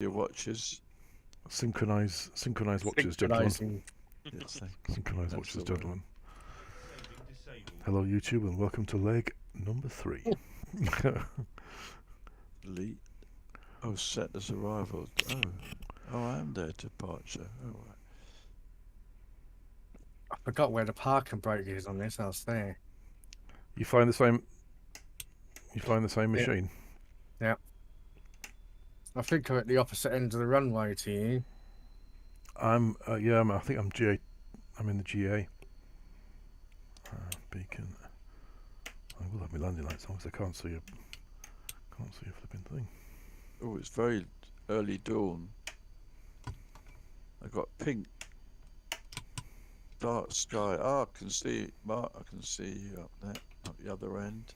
your watches. Synchronise watches, gentlemen. Yes, Synchronise watches, gentlemen. Hello, YouTube, and welcome to leg number 3. Elite. Oh, set as arrival. Oh, I am there. Departure. Oh, right. I forgot where the parking brake is on this. I was there. You find the same. You find the same machine. Yeah. I think I'm at the opposite end of the runway to you. I'm. I think I'm GA. I'm in the GA. Beacon. I will have my landing lights on because I can't see a. Can't see a flipping thing. Oh, it's very early dawn. I got pink. Dark sky. Oh, I can see Mark. I can see you up there, up the other end.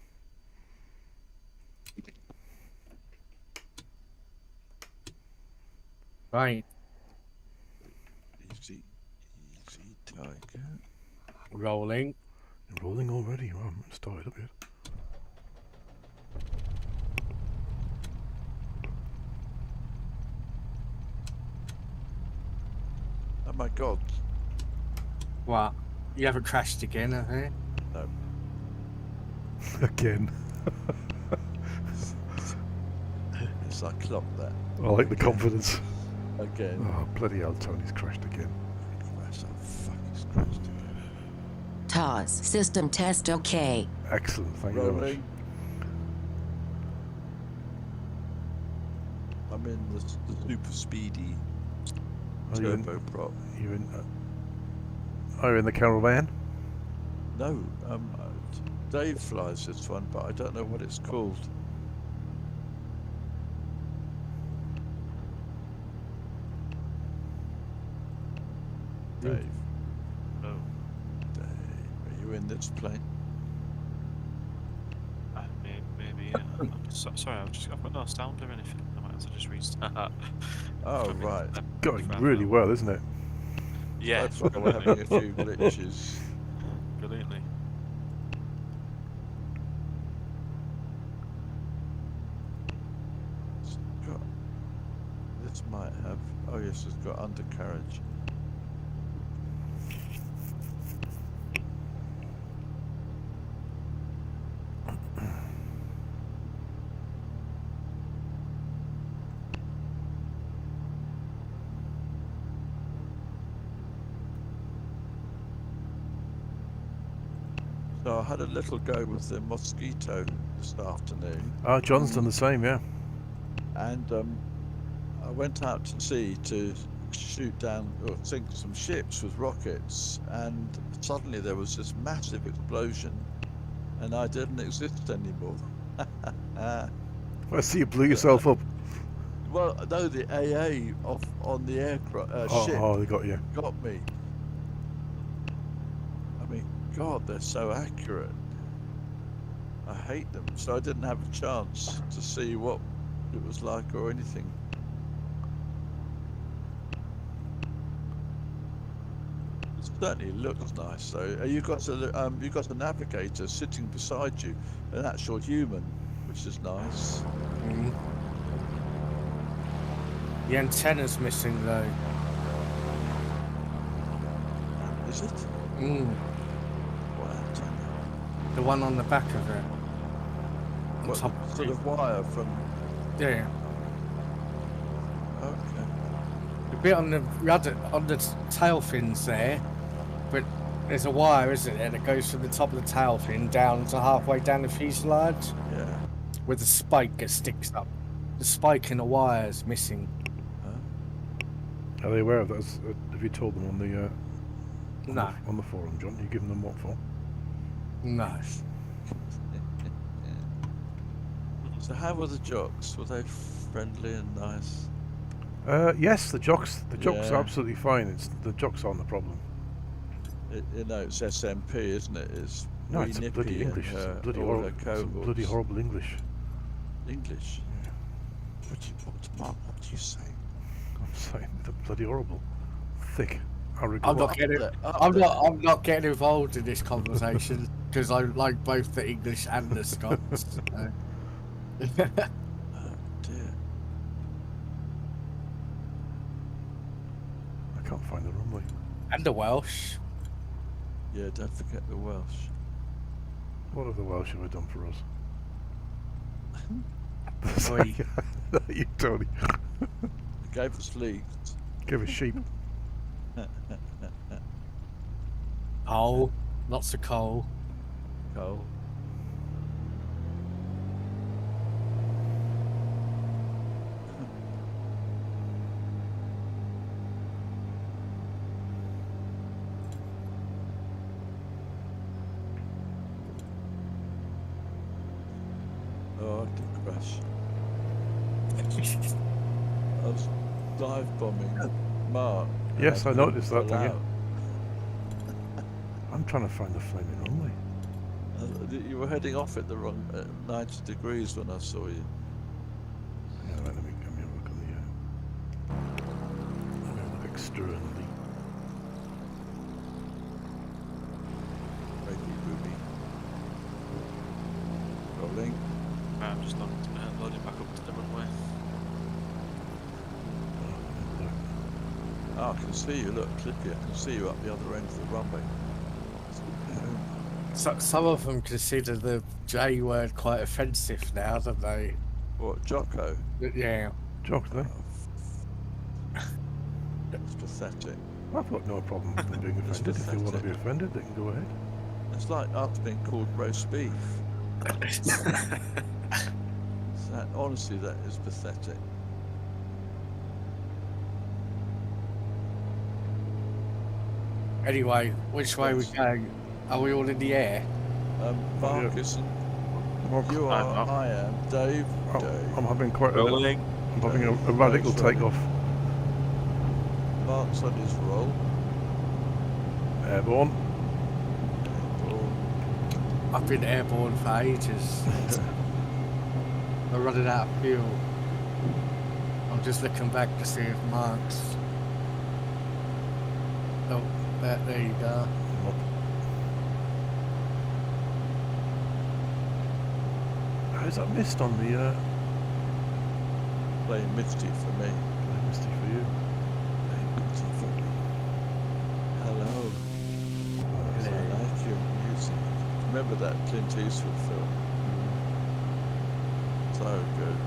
Right. Easy tiger. Rolling. You're rolling already. Well, I haven't started up yet. Oh my God. What? You haven't crashed again, have you? No. Again. Yes, I clocked that. I like the confidence. Again. Oh, bloody hell, Tony's crashed again. Crash, oh, fuck, he's crashed again. TOS, system test okay. Excellent, thank you very much. Rolling. I'm in the super speedy turboprop. You're in. Are you in the caravan? No, Dave flies this one, but I don't know what it's called. Dave. No. Dave, are you in this plane? Maybe. Yeah. Sorry, I've got no sound or anything. I might have to just restart. Oh, right. Going really well, isn't it? Yeah, That's why we're having a few glitches. brilliantly. This might have. Oh, yes, it's got undercarriage. So I had a little go with the Mosquito this afternoon. Oh, John's done the same, yeah. And I went out to sea to shoot down or sink some ships with rockets, and suddenly there was this massive explosion, and I didn't exist anymore. I see you blew yourself up. Well, no, the AA on the aircraft ship Oh, they got you. got me. I mean, God, they're so accurate. I hate them, so I didn't have a chance to see what it was like or anything. It certainly looks nice, though. You got a navigator sitting beside you, an actual human, which is nice. Mm. The antenna's missing though. Is it? Mm. What antenna? The one on the back of it. On What top of sort it. of wire from? Yeah. Okay. The bit on the rudder, on the tail fins there, but there's a wire, isn't there, that goes from the top of the tail fin down to halfway down the fuselage, Yeah. with a spike that sticks up. The spike in the wire is missing. Are they aware of that? Have you told them on the No. on the forum, John? You giving them what for? No. So how were the jocks? Were they friendly and nice? Yes, the jocks are Yeah. absolutely fine. It's the jocks aren't the problem. You know, it's SMP, isn't it? It's No, wee it's a nippy bloody and English. It's a her- bloody all horrible. her It's a cohorts. bloody horrible English. English. Yeah. What do you say? I'm saying they're bloody horrible, thick, arrogant. I'm not getting. I'm not getting involved in this conversation because I like both the English and the Scots. Oh dear. can't find the runway. And the Welsh. Yeah, don't forget the Welsh. What have the Welsh ever done for us? Oi. You, Tony. They gave us leads. Give us sheep. Coal. Lots of coal. Coal. Oh, I did crash. I was dive bombing Mark. Yes, I noticed that fell thing. out. I'm trying to find the flaming runway. You were heading off at the wrong 90 degrees when I saw you. Yeah, right, let me have a look on the. Let me have a look externally. Ready, booby. Rolling. I'm just loading back up to the runway. Oh, I can see you. Look, Clippy, I can see you up the other end of the runway. So, some of them consider the J word quite offensive now, don't they? What, Jocko? Yeah. Jokes, eh? It's pathetic. I've got no problem with them being It's offended. If they want to pathetic. be offended, they can go ahead. It's like us being called roast beef. Honestly, that is pathetic. Anyway, which way we going? Are we all in the air? Marcus, Well, you I'm are, not. I am, Dave. I'm having quite a. Rolling. I'm having a radical Thanks, takeoff. Mark's on his roll. Airborne. I've been airborne for ages. We're running out of fuel. I'm just looking back to see if Mark's... Oh, there you go. How's that mist on the? Playing Misty for me. Misty for you. Playing Misty for me. Hello. Yes, I like your music. Remember that Clint Eastwood film? So good.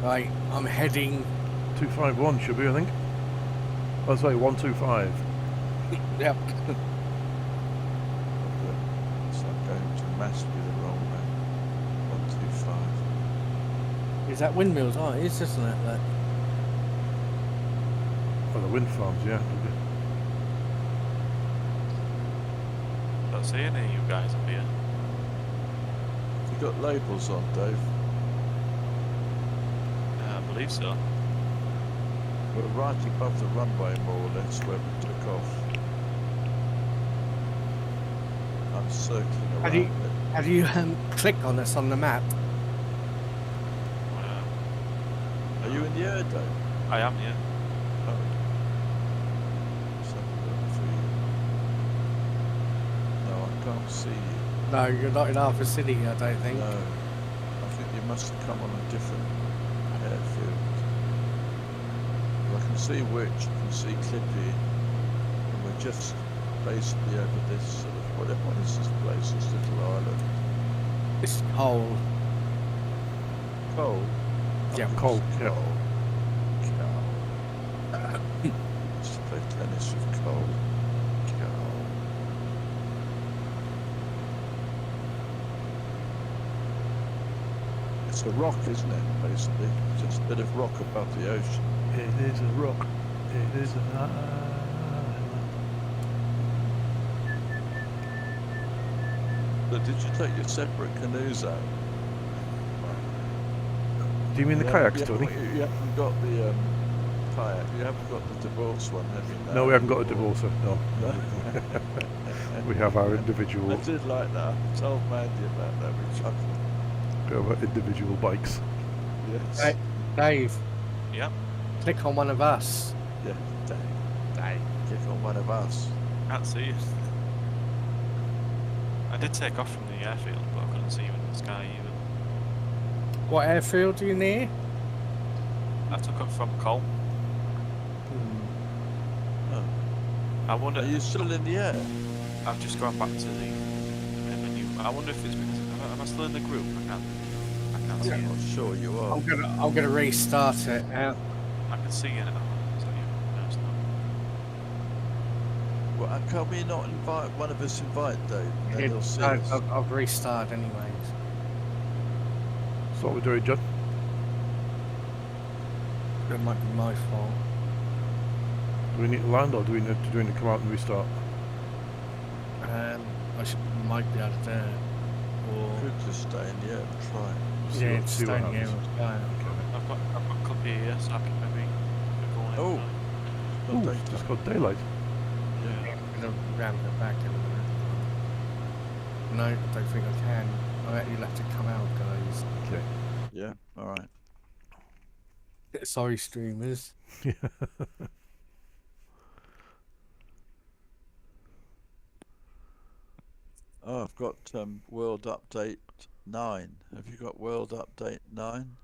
Right, I'm heading... 251 should be, I think. Oh, sorry, 125. Yep. It's like going to massively the wrong way. 125. Is that windmills? Oh, it is, isn't it? That... Oh, the wind farms, yeah. Don't see any of you guys up here. You got labels on, Dave? I believe so. We're right above the runway, more or less, where we took off. I'm circling around it. Have you clicked on us on the map? Are you in the air, Dave? I am, yeah. Oh. Let's have a look for you. No, I can't see you. No, you're not in our vicinity, I don't think. No. I think you must have come on a different airfield. I can see Witch, I can see Clippy, and we're just basically over this sort of, what is this place, this little island? It's cold. Coal? Yeah, Coal, yeah. Coal. Let's play tennis with Coal. Coal. It's a rock, isn't it, basically? Just a bit of rock above the ocean. It is a rock. It is an island. But did you take your separate canoes out? Do you mean the kayaks, Tony? You haven't got the kayak. You haven't got the divorce one, have you? No, we haven't got a divorcer. No. No. We have our individual. I did like that. I told Mandy about that. We chuckled. We have our individual bikes. Yes. Hey, Dave, Yep. click on one of us. Yeah. Dave. Click on one of us. Can't see you. I did take off from the airfield, but I couldn't see you in the sky either. What airfield are you near? I took it from Coll. Oh. I wonder. Are you still in the air? I've just gone back to the menu. I wonder if it's because am I still in the group? I can't see I'm it. not sure you are. I'm gonna restart it. I can see it. Oh, is that you? No, it's not. Well, can we not invite one of us? Invite Dave, and then he'll see us. I've restarted anyways. So what we're doing, John? It might be my fault. Do we need to land or do we need to come out and restart? Might be able to do it. Or Could just stay in the air and try. See yeah, what- it's see what staying here. happens. I've got a copy here, so I can maybe go on. Oh. Ooh, it's got daylight. Yeah. I'm gonna ramp it back in a minute. No, I don't think I can. You'll have to come out, guys. Okay. Yeah. All right. Sorry, streamers. Yeah. Oh, I've got World Update 9. Have you got World Update 9?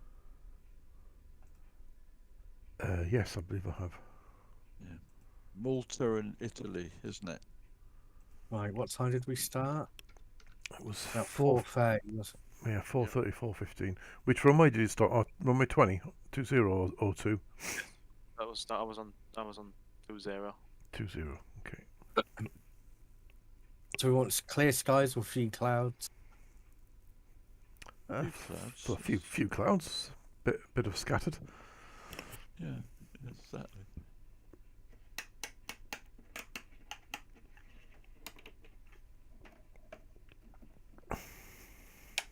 Yes, I believe I have. Yeah. Malta and Italy, isn't it? Right, what time did we start? It was About 4. 4:30, was it? Yeah, 4:30, 4:15. Which runway did you start? Runway 20, 20 or 02? I was on 2-0. 20. Okay. So we want clear skies or few clouds? Few clouds. So a few clouds, bit of scattered. Yeah, exactly.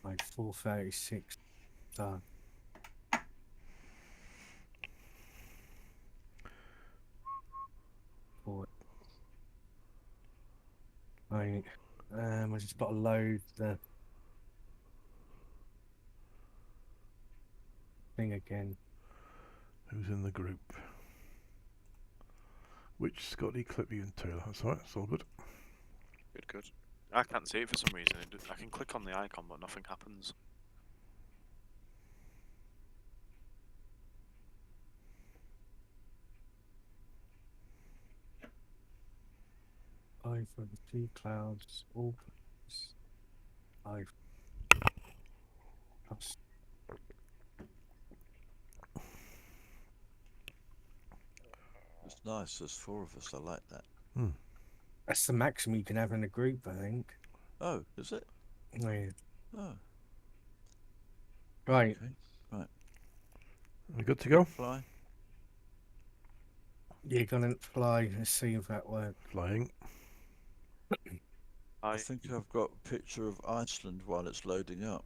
Like 4:36 start. Right, I just got to load the thing again. Who's in the group? Which Scotty, Clippy and Taylor. That's alright, it's all good. Good. I can't see it for some reason. I can click on the icon, but nothing happens. Five for the two clouds, all five. Plus. It's nice. There's 4 of us. I like that. That's the maximum you can have in a group, I think. Oh, is it? Yeah. Oh, Right. okay. Right. We good to go? Fly. You're gonna fly. Let's see if that works. Flying. I think I've got a picture of Iceland while it's loading up.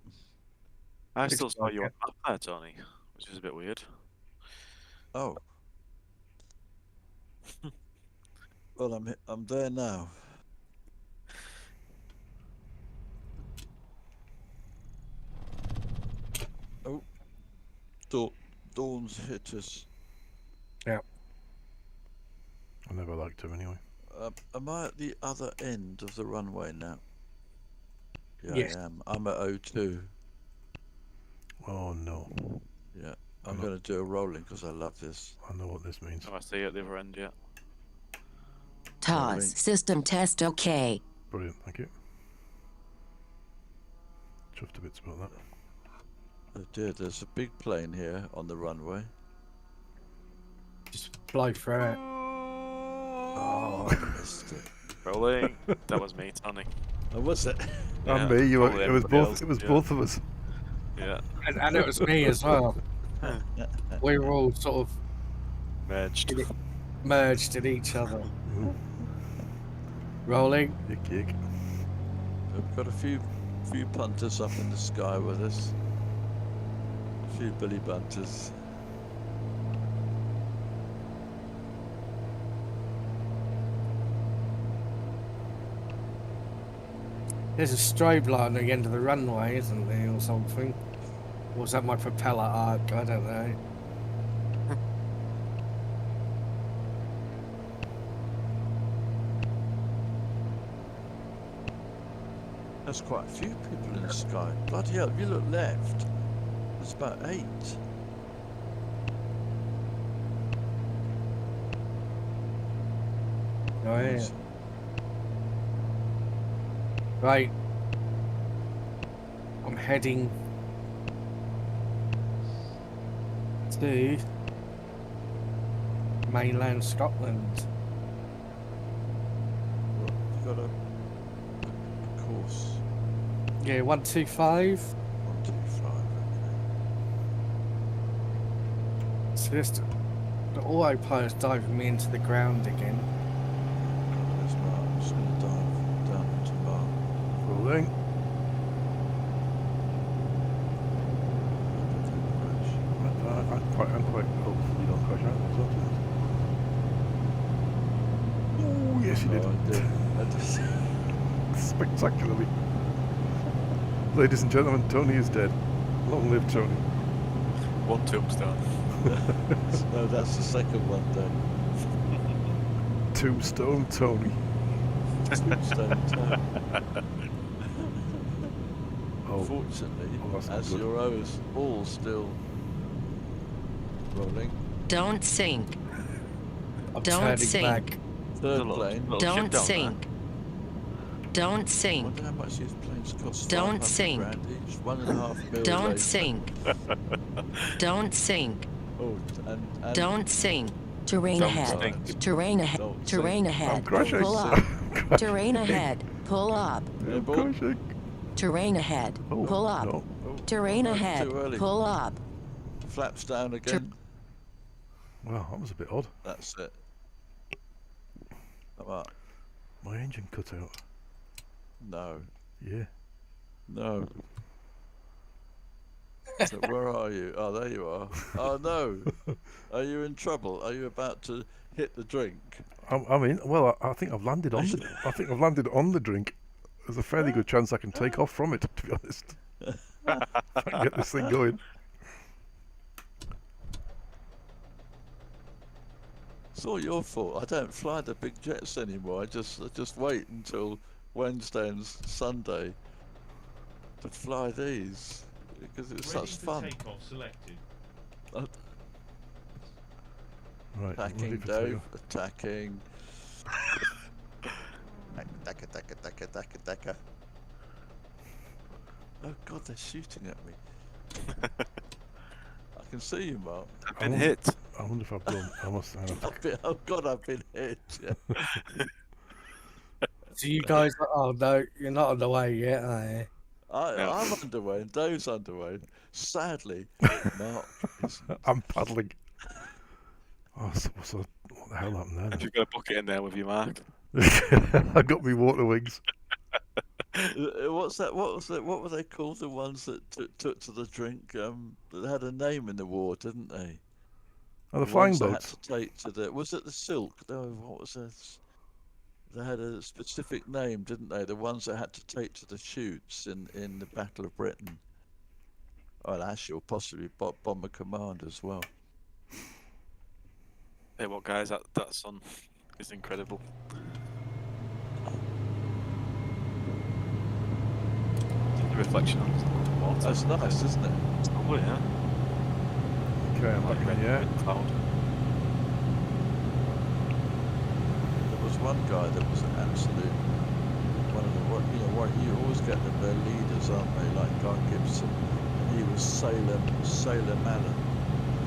I Looks still saw like you on it. map there, Tony, which is a bit weird. Oh. Well, I'm there now. Oh. Dawn's hit us. I never liked him anyway. Am I at the other end of the runway now? Yeah, Yes. I am. I'm at 02. Oh no. Yeah. I'm not- going to do a rolling because I love this. I know what this means. Oh, I see you at the other end, yeah. TOS. System test OK. Brilliant, thank you. Chuffed a bit about that. Oh dear, there's a big plane here on the runway. Just fly through it. Oh, I missed it. Rolling. That was me, Tony. Oh, was it? Yeah, And me, you were, probably it was everybody both. else, It was yeah. both of us. Yeah. And it was me as well. We were all sort of Merged. merged in each other. Ooh, Rolling. yuck. We've got a few punters up in the sky with us. A few Billy Bunters. There's a strobe light on the end of the runway, isn't there, or something? Or was that my propeller arc? I don't know. There's quite a few people in the sky. Bloody hell, if you look left, there's about 8. Oh, yeah. Yes. Right. I'm heading to mainland Scotland. Well, you got a course. Yeah, 125. 125. So just the autopilot's diving me into the ground again. There's Mark. I'm just going to dive down into Mark. Rolling. I'm quite hopefully don't crash out. Oh, yes, you did. Oh, I just, Spectacularly. Ladies and gentlemen, Tony is dead. Long live Tony. One tombstone. no, that's the second one, then. Tombstone Tony. Tombstone Town. Oh, Fortunately, that's not as good. your O is all still rolling, Don't sink. I'm Don't turning sink. back. third Little- plane. little ship Don't down sink. Don't I sink. wonder how much these planes cost. Don't 500 sink. grand each. 1.5 mil. Don't later. sink. Don't sink. Oh, and Don't sink. Terrain Don't ahead. sink. Terrain ahead. Don't Terrain sink. I'm ahead. crashing. Pull up. Terrain ahead. Pull up. I'm crashing. Terrain ahead. Oh, Pull up. no. Oh, Terrain no, ahead. Too early. Pull up. Flaps down again. Wow, that was a bit odd. That's it. Come on. My engine cut out. No. Yeah. No. So where are you? Oh, there you are. Oh no. Are you in trouble? Are you about to hit the drink? I mean, well, I think I've landed on the. I think I've landed on the drink. There's a fairly good chance I can take off from it, to be honest. If I can get this thing going. It's all your fault. I don't fly the big jets anymore. I just wait until Wednesday and Sunday to fly these because it's such fun. Takeoff selected. Right, I'm ready Attacking, for Dave. takeoff. Attacking. Attacker. Oh God, they're shooting at me. I can see you, Mark. I've I been wonder- hit. I wonder if I've blown. I must have. Oh God, I've been hit. Yeah. So you guys, oh no, you're not on the way yet, are you? No. I'm underway and Dave's underway. Sadly, Mark isn't. I'm paddling. Oh, so what the hell happened there? If you've got a bucket in there with you, Mark. then? I got me water wings. What's that? What was it? What were they called? The ones that took to the drink? They had a name in the war, didn't they? Oh, the flying ones that boats. had to take to the. Was it the Silk? No, what was it? They had a specific name, didn't they? The ones that had to take to the shoots in the Battle of Britain. Oh, actually, or possibly Bomber Command as well. Hey, what guys? That sun is incredible. The reflection on the water. That's nice, isn't it? It's lovely, yeah. Okay, I'm back in the air. Cloud. There was one guy that was an absolute one of the you always get them, their leaders, aren't they? Like Guy Gibson, and he was Sailor Mallon.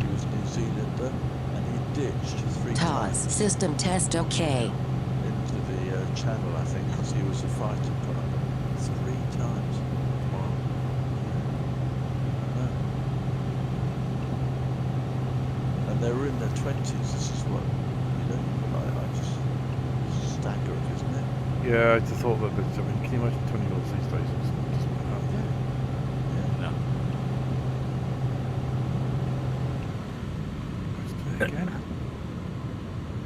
He was New Zealander, and he ditched 3 Toss. times System test okay. into the channel, I think, because he was a fighter pilot. 3 times. Wow. I know. And they were in their 20s. This is what I just staggering, isn't it? Yeah, I just thought that. But, I mean, can you imagine 20-year-olds these days? It's just Yeah. No. again.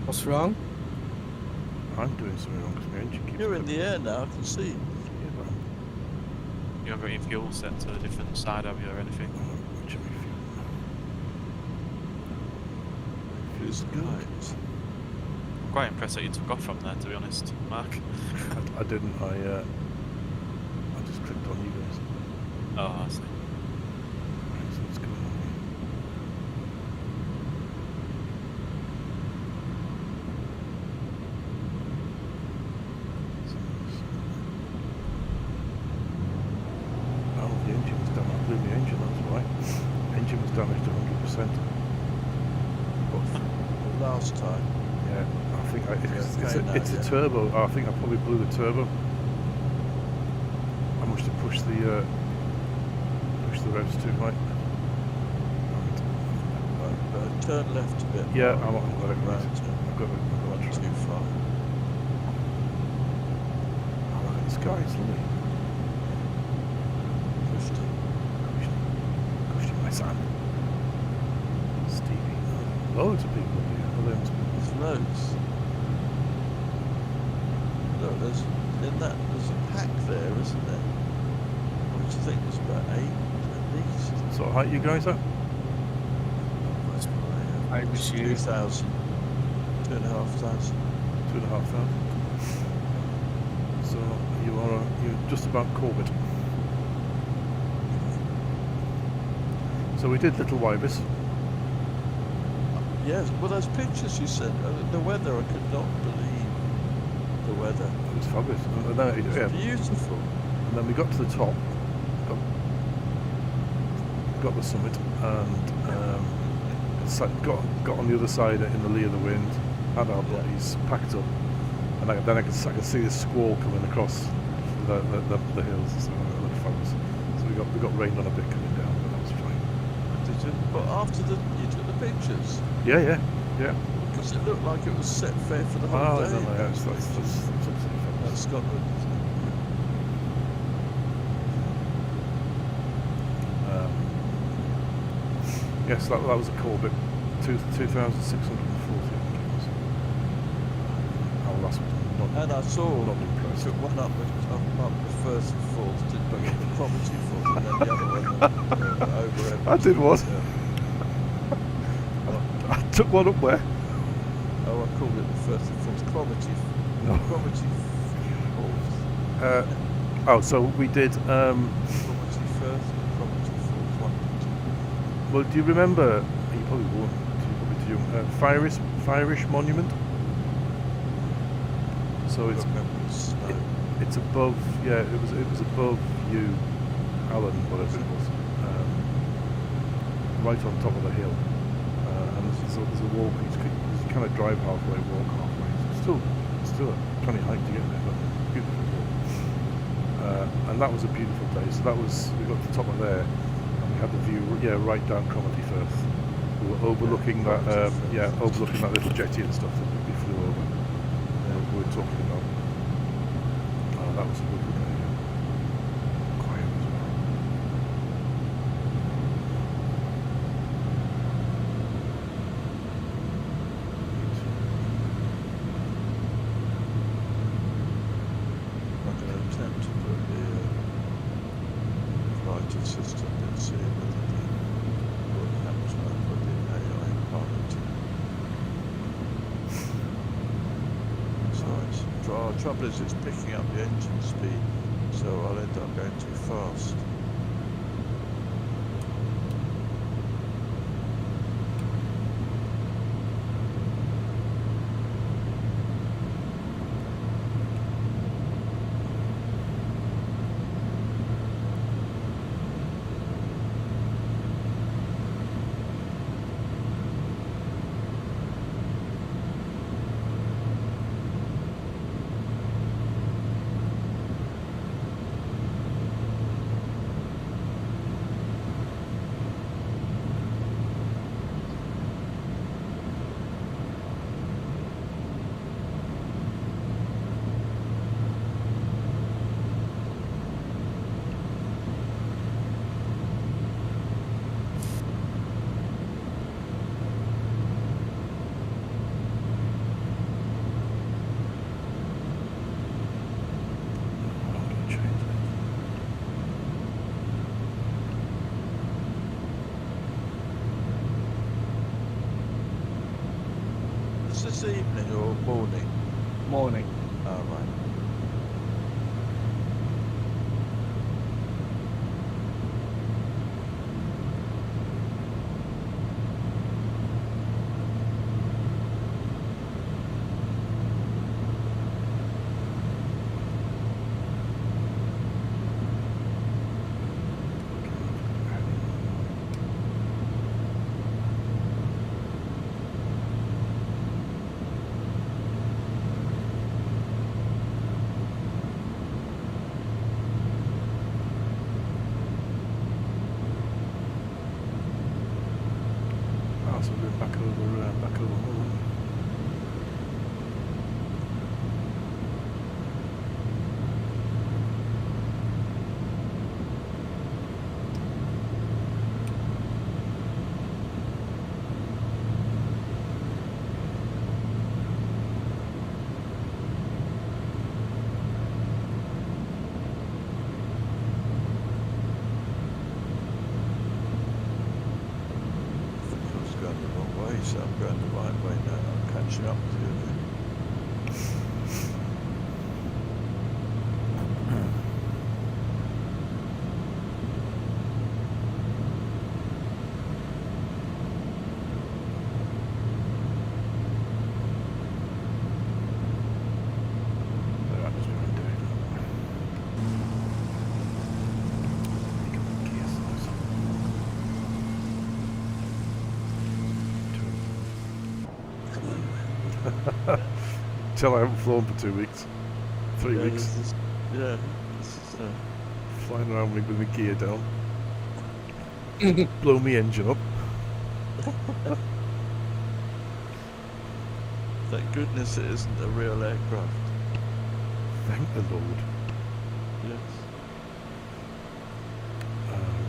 What's wrong? I'm doing something wrong because my engine keeps. You're in the air now. I can see. Yeah, but You haven't got any fuel set to a different side, have you, or anything? I'm checking my Who's the guys? I'm quite impressed that you took off from there, to be honest, Mark. fuel. I didn't. I just clicked on you guys. Oh, I see. Right, so what's going on here? engine, that's why. Engine was damaged 100%. The last time. Yeah, I think it's yeah. a turbo. I think I probably blew the turbo. I must have pushed the revs too high. Turn left a bit. Yeah, more. I've got it right. I've got Not it. too far. Oh, look at the sky, it's lovely. Cushy, my son. Stevie. Loads of people here. Well, There's loads. Look, there's a pack there, isn't there? What do you think? There's about 8 at least. So what height you guys at? That's I was you. 2,000. 2,500. 2,500. So you're just about Corbett. So we did Little Wibis. Yes, well, those pictures you sent, the weather, I could not believe the weather. It was fabulous. And then, It was beautiful. and then we got to the top, got the summit, and got on the other side in the lee of the wind, had our bodies packed up, and then I could see the squall coming across the hills. So it looked fabulous. So we got rained on a bit coming down, but that was fine. Did you? But after you took the pictures, Yeah. because it looked like it was set fair for the whole Oh, day. no, that's absolutely fabulous. That's Scotland. Yes, that was a Corbett, 2,640, I think it was. Our last one. And I saw Not impressed. took one up the first and fourth, did the Cromarty fourth, and then the other one over Everton. I did what? Yeah. I took one up where? Oh, I called it the first and fourth. Cromarty. No. Cromarty fourth. So we did. Cromarty first, Cromarty fourth, one. Well, do you remember? You probably won't. You're probably too young. Firish Monument. So I remember the snow. it's above. Yeah, it was above you, Alan, whatever it was. Right on top of the hill. And there's a walk. You kind of drive halfway, walk halfway. Still a plenty height to get there, but beautiful walk. And that was a beautiful day. So we got to the top of there, and we had the view, right down Cromarty Firth. We were overlooking overlooking that little jetty and stuff that we flew over. We were talking about. That was a good day. Quiet as well. I'm going to attempt to put the writing system in, see whether what happens when I put the AI part into it. So the trouble is it's picking up the engine speed, so I'll end up going too fast. Is this evening or morning? Morning. Oh, right. so we're going back over home. So I'm going the right way now. I'm catching up with you. Tell I haven't flown for 2 weeks. 3 weeks. This is, flying around with the gear down. Blow me engine up. thank goodness it isn't a real aircraft. Thank the Lord. Yes.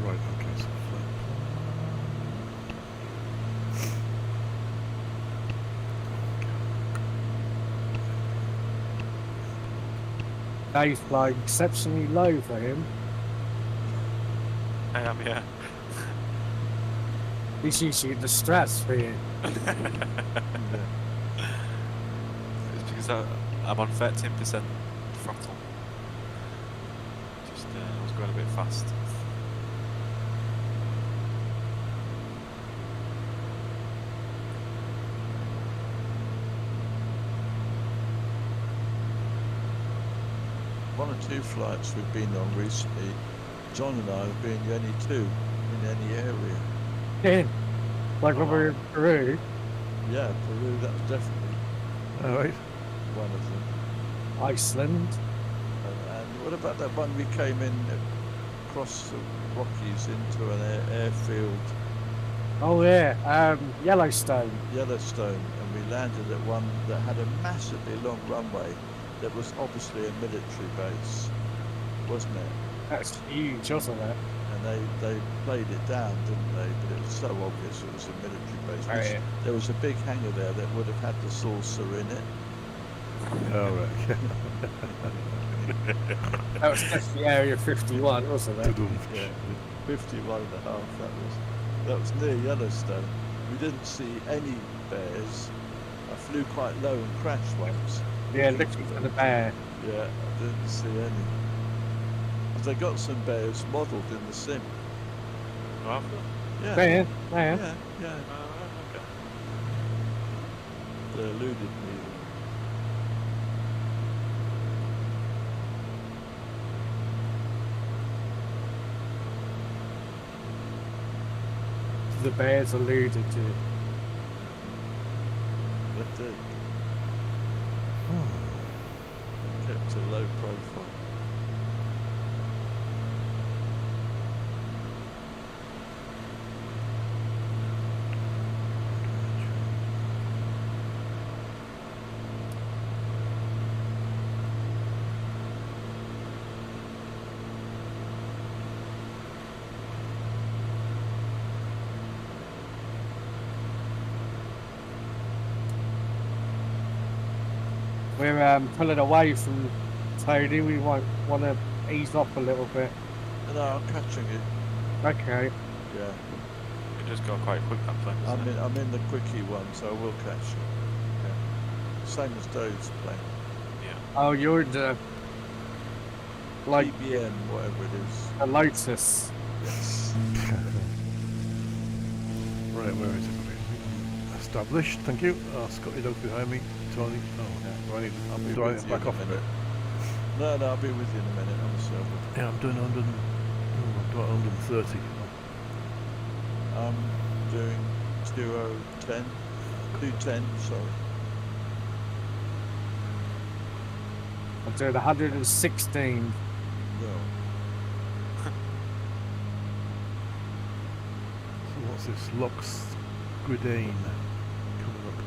Right, okay, so flight Dave's flying exceptionally low for him. I am, yeah. He's usually in the strats for you. It's because I'm on 13% throttle. Just I was going a bit fast. One or two flights we've been on recently, John and I have been the only two in any area. Yeah. Like when we were in Peru. Yeah, Peru, that was definitely Alright. one of them. Iceland. And what about that one we came in across the Rockies into an airfield, Oh yeah, Yellowstone. Yellowstone, and we landed at one that had a massively long runway that was obviously a military base, wasn't it? That's huge, wasn't it? And they played it down, didn't they? But it was so obvious it was a military base. Oh, yeah. There was a big hangar there that would have had the saucer in it. Alright. That was definitely Area 51, wasn't it? Yeah, 51 and a half, that was near Yellowstone. We didn't see any bears. I flew quite low and crashed once. Yeah, looking for the bear. Yeah, I didn't see any. But they got some bears modelled in the sim. Oh, Yeah. Bear. Yeah. okay. They eluded me. The bears alluded to. But they kept a low profile. We're pulling away from Tony. We might want to ease off a little bit. No, I'm catching it. Okay. Yeah. It just got quite quick that plane, doesn't it? I'm in the quickie one, so I will catch you. Yeah. Same as Dave's plane. Oh, you're in the like BBM, whatever it is. a Lotus. Yes. Right, where is it? Established, thank you. Scotty Dog behind me. Tony. Oh, Yeah. right. I'll be Do I with you back in a off a bit? minute. No, I'll be with you in a minute. I'm sorry. Yeah, I'm doing 100. I'm doing 130. I'm doing 210. 210, sorry. I'm doing 116. No. So what's this? Lux Gridane coming up.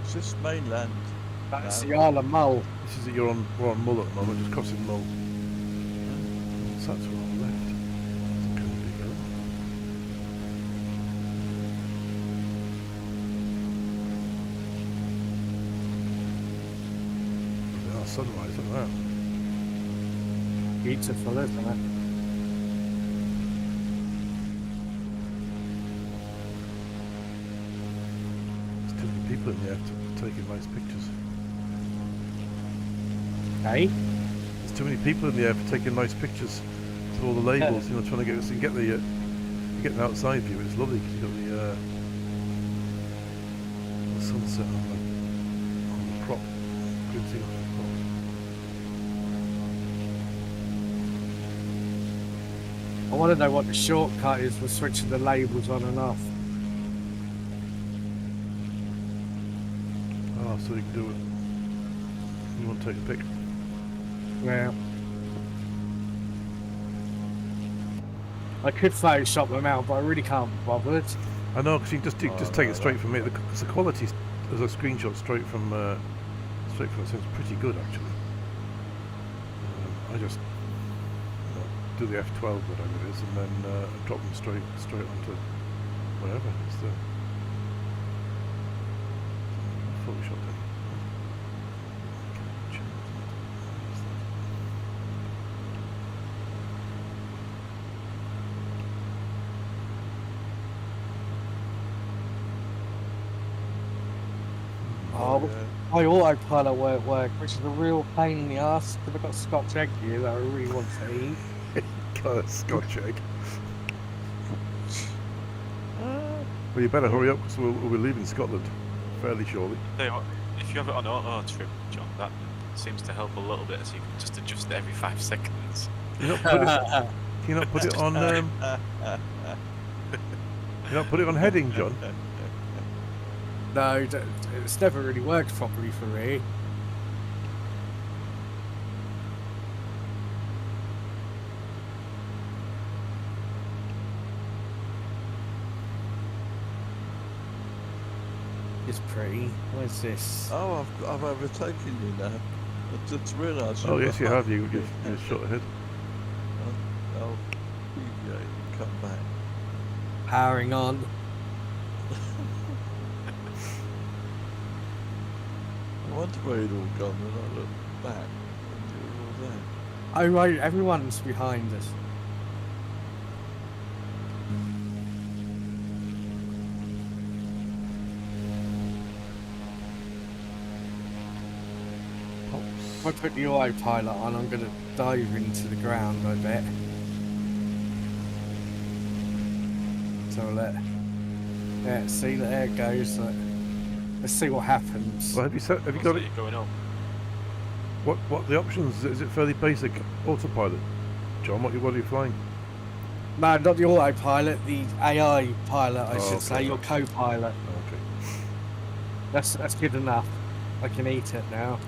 Is this mainland? That's No. the Isle of Mull. This is it. We're on Mull at the moment, just crossing Mull. What's that to our left? That's kind of big hill. Look at that sunrise, look at that. Beautiful, isn't it? There's too many people in there taking nice pictures. Hey? There's too many people in the air for taking nice pictures with all the labels, you know, trying to get us and get the you get an outside view. It's lovely because you've got the sunset on the prop. Good thing on the prop. I want to know what the shortcut is for switching the labels on and off. Ah, so you can do it. You want to take a pic? Yeah. I could Photoshop them out, but I really can't be bothered. I know, because you can just take it straight from it. Because the quality as a screenshot straight from it sounds pretty good actually. I just do the F12 whatever it is, and then drop them straight onto whatever. It's the Photoshop thing. Oh, my autopilot won't work, which is a real pain in the ass because I've got Scotch egg here that I really want to eat. Got a Scotch egg. Well, you better hurry up because we'll be leaving Scotland fairly shortly. Tell you what, if you have it on auto trim, John, that seems to help a little bit, so you can just adjust it every 5 seconds. Can you not put it on? You not put it on heading, John? No, it's never really worked properly for me. It's pretty. What is this? Oh, I've overtaken you now. I just realised. Oh yes, you have. You're shot ahead. Oh, yeah, you come back. Powering on. I wonder where you'd all gone when I looked back and you were all there. Oh right, everyone's behind us. If I put the autopilot on, I'm going to dive into the ground, I bet. So yeah, see, there it goes. Let's see what happens. Well, have you got it? Going on? What the options? Is it fairly basic autopilot, John? What are you flying? No, not the autopilot, the AI pilot, I should okay. say, your co-pilot. Okay. That's good enough. I can eat it now.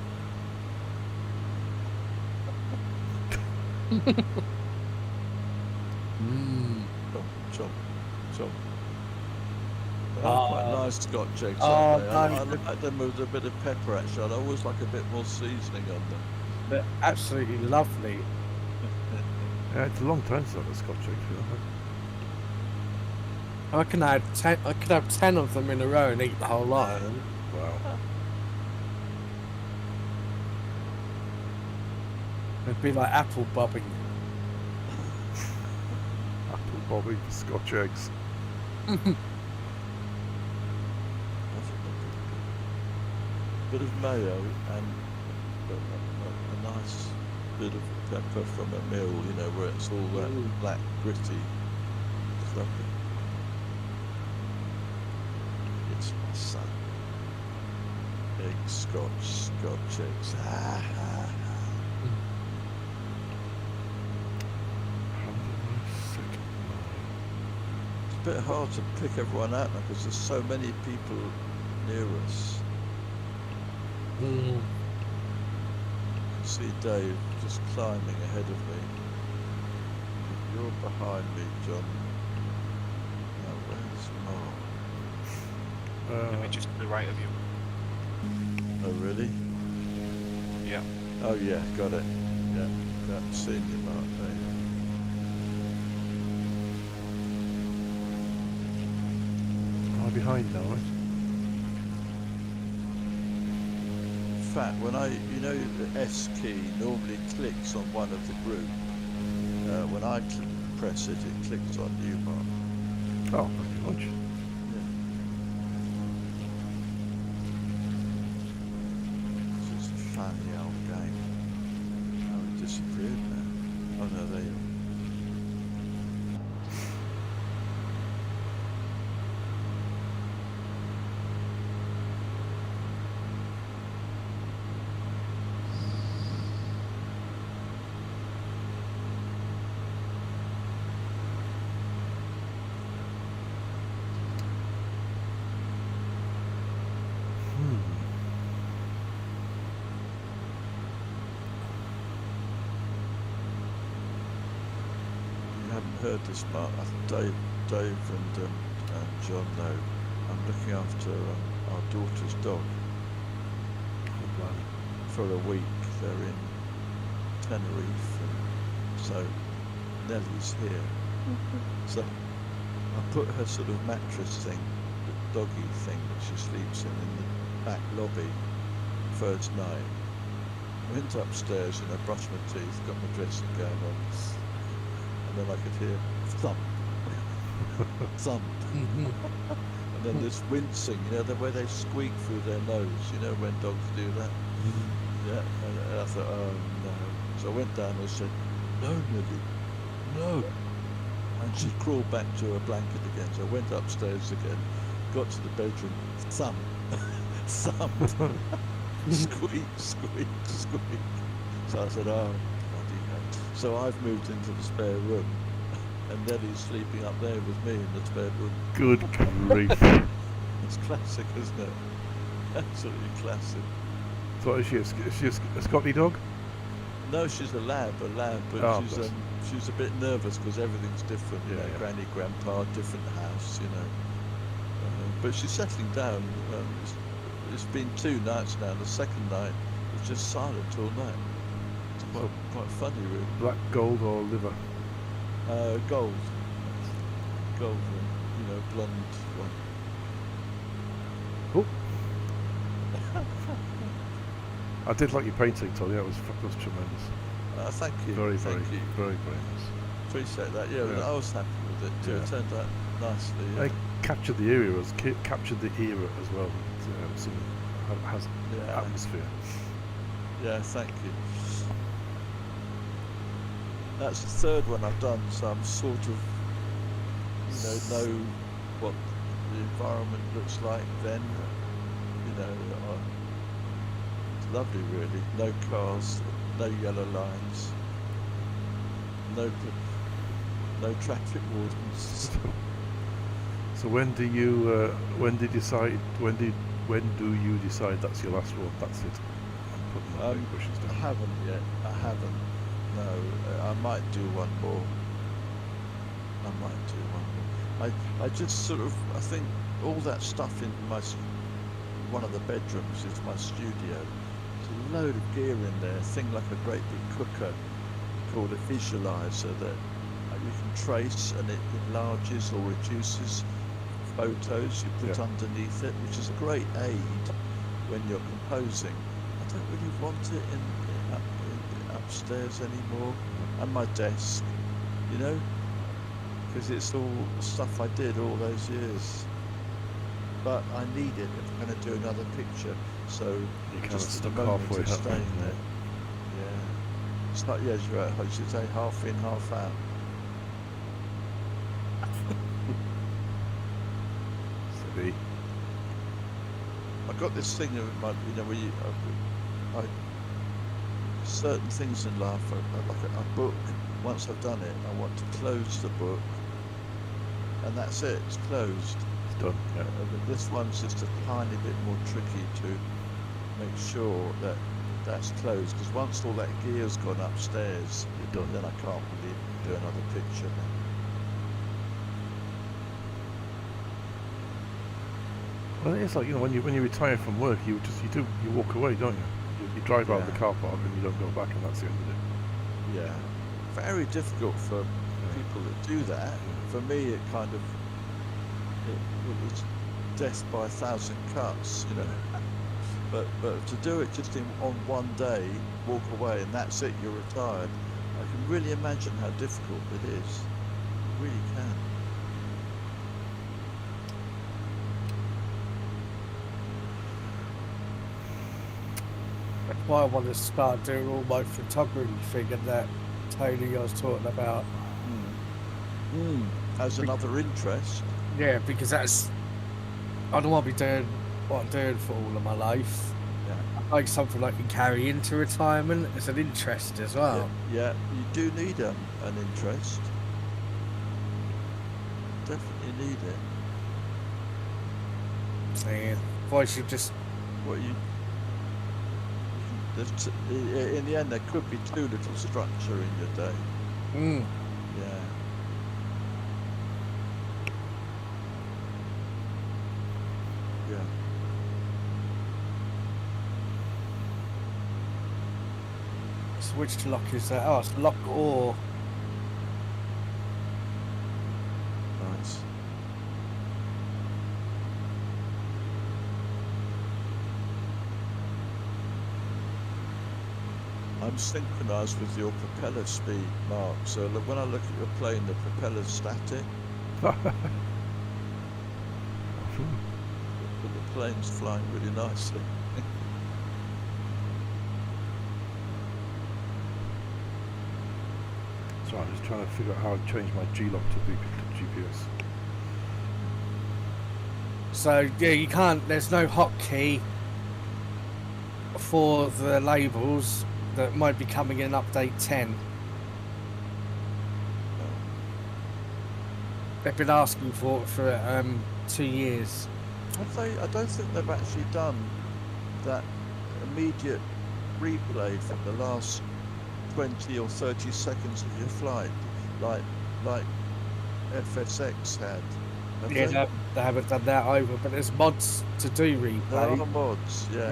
Chomp. Oh. Quite nice Scotch eggs, Oh, aren't they? I no. like them with a bit of pepper actually. I always like a bit more seasoning on them. They're absolutely lovely. Yeah, it's a long time since I've had a Scotch egg. I could have 10 of them in a row and eat the whole lot of them. Wow. It'd be like apple bobbing. Apple bobbing for Scotch eggs. Bit of mayo and a nice bit of pepper from a mill, you know, where it's all that black gritty. It's lovely. It's my son. Eggs, Scotch eggs. It's a bit hard to pick everyone out now because there's so many people near us. You can see Dave just climbing ahead of me. You're behind me, John. Now, where's Mark? Maybe just to the right of you. Oh, really? Yeah. Oh, yeah, got it. Yeah, I've seen you, Mark. There you Am I behind now, right? In fact, when the S key normally clicks on one of the group. When I press it, it clicks on you, Mark. Oh, pretty much. Yeah. It's just a funny old game. Oh, it disappeared now. Oh no, there you are. Heard this, Mark. Dave and John know I'm looking after our daughter's dog for a week. They're in Tenerife, and so Nellie's here. So I put her sort of mattress thing, the doggy thing that she sleeps in the back lobby first night. Went upstairs, brushed my teeth, got my dressing gown on. And then I could hear thump, thump, and then this wincing, the way they squeak through their nose, when dogs do that. Yeah, and I thought, oh no. So I went down and said, no, Millie, no. And she crawled back to her blanket again. So I went upstairs again, got to the bedroom, thump, thump, squeak, squeak, squeak. So I said, oh. So I've moved into the spare room, and Nellie's sleeping up there with me in the spare room. Good grief. It's classic, isn't it? Absolutely classic. So is she a Scotty dog? No, she's a lab, but she's a bit nervous because everything's different. Granny, grandpa, different house, but she's settling down. It's been 2 nights now. The second night was just silent all night. Quite funny, really. Black, gold, or liver? Gold. Gold one, blonde one. Oh. I did like your painting, Tony. That was tremendous. Thank you. Very, thank very, you. very, very nice. Appreciate that. Yeah, I was happy with it too. Yeah. It turned out nicely. Yeah. I captured the era as well. Some has atmosphere. Yeah, thank you. That's the third one I've done, so I'm sort of, know what the environment looks like then. It's lovely, really. No cars, no yellow lines, no traffic wardens. So when do you decide that's your last one? That's it. I'm putting my big bushes down. I haven't yet. I haven't. No, I might do one more. I just sort of, I think all that stuff in one of the bedrooms is my studio. There's a load of gear in there, a thing like a great big cooker called a visualizer that you can trace, and it enlarges or reduces photos you put underneath it, which is a great aid when you're composing. I don't really want it in upstairs anymore, and my desk, because it's all stuff I did all those years. But I need it if I'm going to do another picture, so you kind of just stuck at the moment halfway it's up. staying there. Yeah, it's like, you're right, I should say half in, half out. See? I got this thing of my, certain things in life, like a book. Once I've done it, I want to close the book, and that's it. It's closed. It's done. Yeah. This one's just a tiny bit more tricky to make sure that that's closed, because once all that gear's gone upstairs, You're done. then I can't really do another picture. Well, it's like, you know, when you retire from work, you walk away, don't you? You drive out of the Yeah. car park and you don't go back, and that's the end of it. Yeah, very difficult for people that do that. For me, it kind of it was death by a thousand cuts, you know. But to do it just on one day, walk away, and that's it, you're retired. I can really imagine how difficult it is. I really can. That's why I want to start doing all my photography thing and that Tony I was talking about. As another interest. Yeah, because I don't want to be doing what I'm doing for all of my life. Yeah. I like something I can carry into retirement as an interest as well. Yeah, you do need an interest. Definitely need it. Yeah. Otherwise you just What in the end, there could be too little structure in your day. Yeah. Yeah. So which lock is that? Oh, it's lock or Nice. I'm synchronized with your propeller speed, Mark. So look, when I look at your plane, the propeller's static, but the plane's flying really nicely. So I'm just trying to figure out how to change my G-lock to GPS. so yeah, you can't. There's no hotkey for the labels that might be coming in update 10. They've been asking for it for 2 years. Have they? I don't think they've actually done that immediate replay from the last 20 or 30 seconds of your flight, like FSX had. Have Yeah, they? they haven't done that either, but there's mods to do There are replay. mods, yeah. Yeah.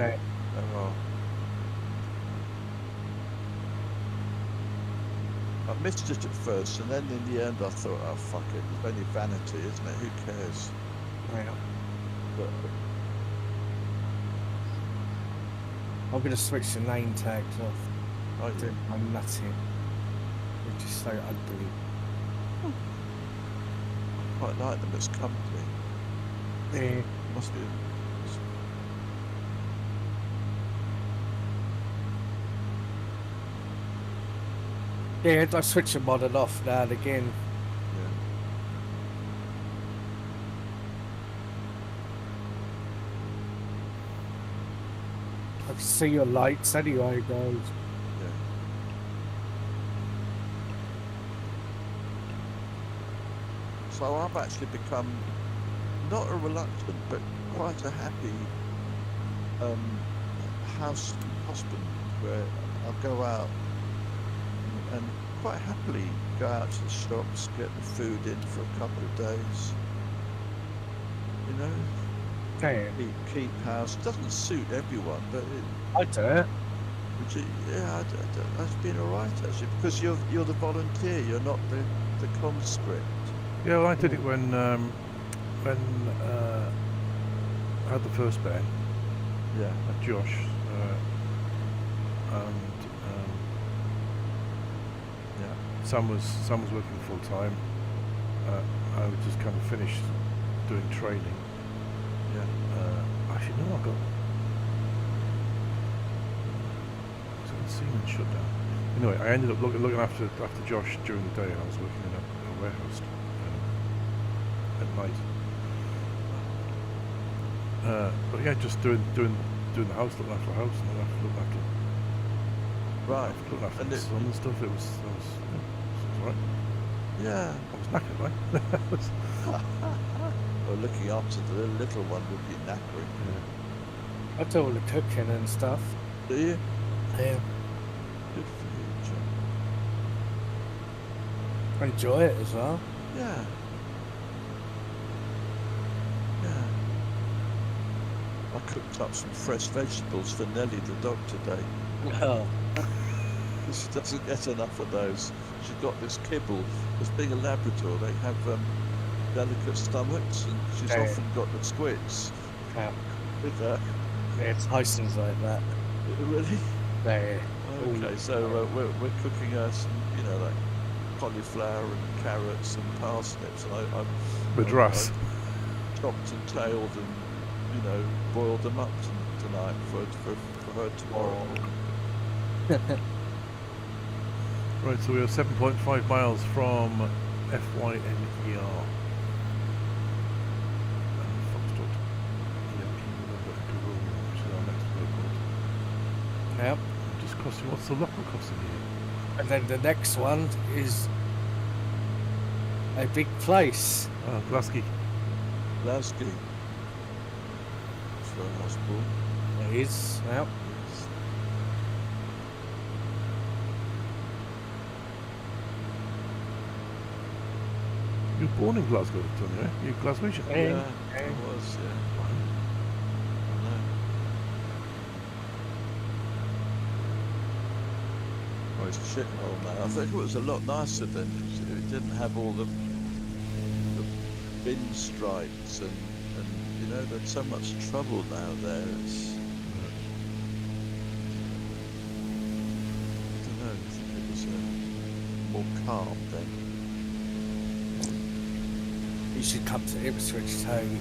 There are. I missed it at first, and then in the end I thought, oh fuck it, it's only vanity, isn't it? Who cares? Yeah. But I'm going to switch the name tags off. I do. I'm nutting. Which is so ugly. Quite like them as company. Yeah. Must be. Yeah, I switch them on and off now and again. Yeah. I can see your lights anyway, guys. Yeah. So I've actually become not a reluctant, but quite a happy husband, where I'll go out and quite happily go out to the shops, get the food in for a couple of days. You know, Yeah, keep house. Doesn't suit everyone, but I do it. that's been alright actually, because you're the volunteer, you're not the conscript. Yeah, well, I did it when I had the first band, Yeah. Josh, and Yeah. Sam was working full time. I was just kind of finished doing training. Yeah. Actually, no, I got Seaman shut down. Anyway, I ended up looking after Josh during the day, and I was working in a warehouse at night. But yeah, just doing the house, looking after the house, and looking after Right. looking after And the it- son and stuff. It was alright. Yeah. I was knackered, right? Or looking after the little one would be knackering. I do all the cooking and stuff. Do you? Yeah. Good for you, John. Enjoy it as well. Yeah. Yeah. I cooked up some fresh vegetables for Nellie the dog today. Oh, She doesn't get enough of those. She's got this kibble. Because being a Labrador, they have delicate stomachs, and she's Yeah. often got the squits yeah. with her. Yeah, Tyson's like that. Really? There. Okay, so we're cooking her some, like cauliflower and carrots and parsnips, and I Madras. chopped and tailed and boiled them up tonight for her tomorrow. Right, so we are 7.5 miles from FYNER. And Foxtrot Yankee November Echo Romeo, which is our next waypoint. Yep. I'm just crossing, what's the local crossing here? And then the next one is a big place. Glasgow. Glasgow. That's where I was born. It is. Yep. Yes. You were born in Glasgow, Tony, eh? You're Glaswegian? Yeah. Yeah, Yeah. I was, yeah. I know. Oh, it's a shithole now. I think it was a lot nicer then. It didn't have all the bin strikes and there's so much trouble now there. It's I don't know. I think it was more calm then. You should come to Ipswich, Tony.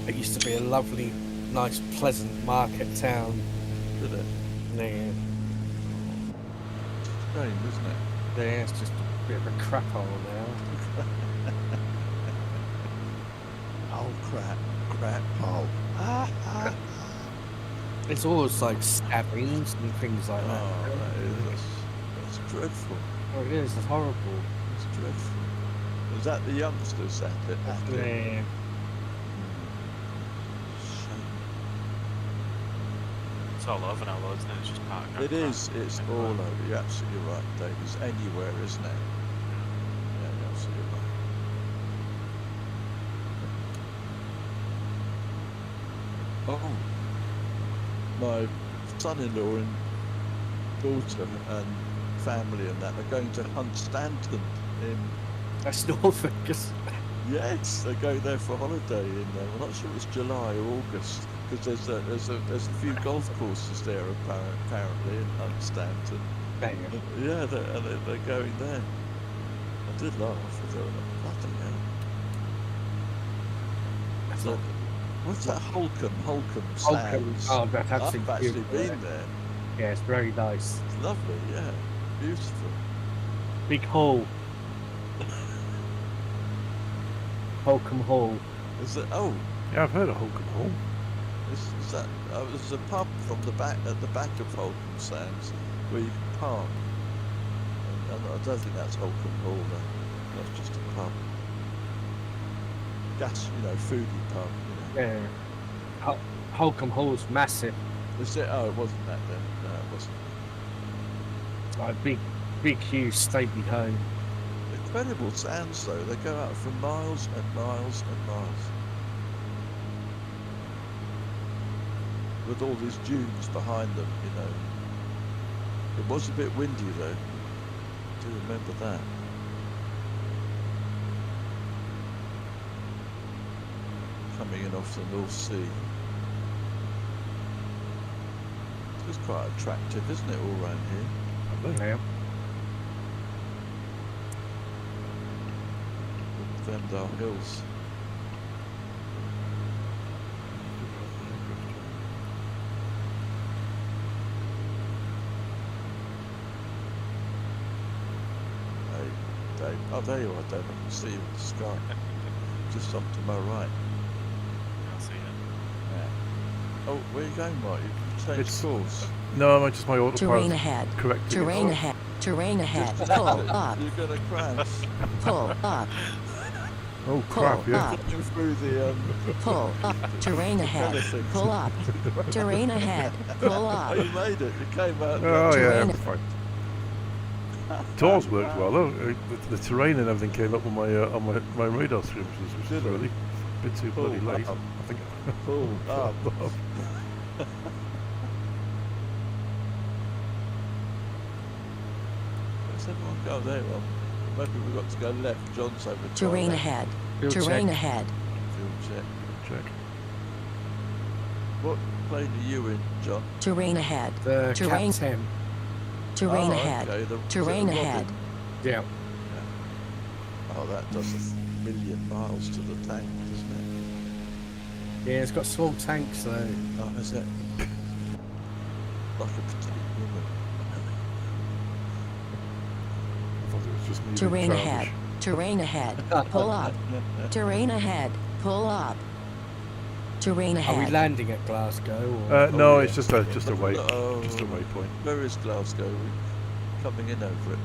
It used to be a lovely, nice, pleasant market town. Did it? Yeah. Strange, isn't it? Yeah, it's just a bit of a crap hole now. Oh crap hole. It's always like stabbings and things like that. Oh, that's dreadful. Oh, it is. It's horrible. It's dreadful. Was that the youngsters at it? Yeah. Shame. It's all over now, though, isn't it? It's just part of It is. It's all over. You're absolutely right, Dave. It's anywhere, isn't it? Yeah, you're absolutely right. Oh, my son-in-law and daughter and family and that are going to Hunt Stanton in. That's Norfolk. Yes, they go there for holiday in. I'm not sure it's July or August because there's a few golf courses there apparently in Hunt Stanton. Yeah, they're going there. I did laugh. I thought, bloody hell. That's So, not. what's that? Holcombe Holcombe. Sands. Oh, that's I've absolutely actually beautiful. been there. Yeah, it's very nice. It's lovely. Yeah, beautiful. Big hall. Holcombe Hall. Is it? Oh, Yeah, I've heard of Holcombe Hall. is that? There's a pub from the back at the back of Holcombe Sands where you can park. And I don't think that's Holcombe Hall though. That's just a pub. Gas, foodie pub. Yeah. Holcombe Hall's massive. Is it? Oh, it wasn't that then. No, it wasn't. Like big, huge, stately home. Incredible sands though. They go out for miles and miles and miles. With all these dunes behind them, It was a bit windy though. I do remember that. Coming in off the North Sea. It's quite attractive, isn't it, all around here? Yeah. The Vendale Hills. Hey, Dave. Oh, there you are, Dave. I can see you in the sky. Just up to my right. I'll see it. Yeah. Oh, where are you going, Mark? You changed It's- course. No, just my Terrain autopilot ahead. correcting it. Terrain ahead. Terrain ahead. Just Pull left it. up. You're gonna crash. Pull up. Oh crap! Pull Yeah. up. Going through the Pull up. Terrain ahead. Pull up. Terrain ahead. Pull Oh, up. you made it. You came out. Oh yeah, Terrain- that's fine. Tours worked well though. The terrain and everything came up on my radar screen, which is Did it? really a bit too bloody Pull late. up. I think. Pull up. Where's everyone go? There, well, maybe we've got to go left. John's over. to our Terrain left. ahead. Fuel Terrain check. ahead. Fuel check. Check. What plane are you in, John? Terrain ahead. The Terrain. Cat 10. Terrain Oh, ahead. okay, the- Terrain is it a ahead. Robin? Yeah. Oh, that does a million miles to the tank, doesn't Yeah, it's got small tanks though. it? Oh, is it? Like a petite woman. I thought it was just me. Terrain being ahead. childish. Terrain ahead. Pull up. Terrain ahead. Pull up. Terrain Are we ahead. landing at Glasgow? Or? No, Oh, it's yeah. just a way, Oh. just a waypoint. Where is Glasgow? We're coming in over it.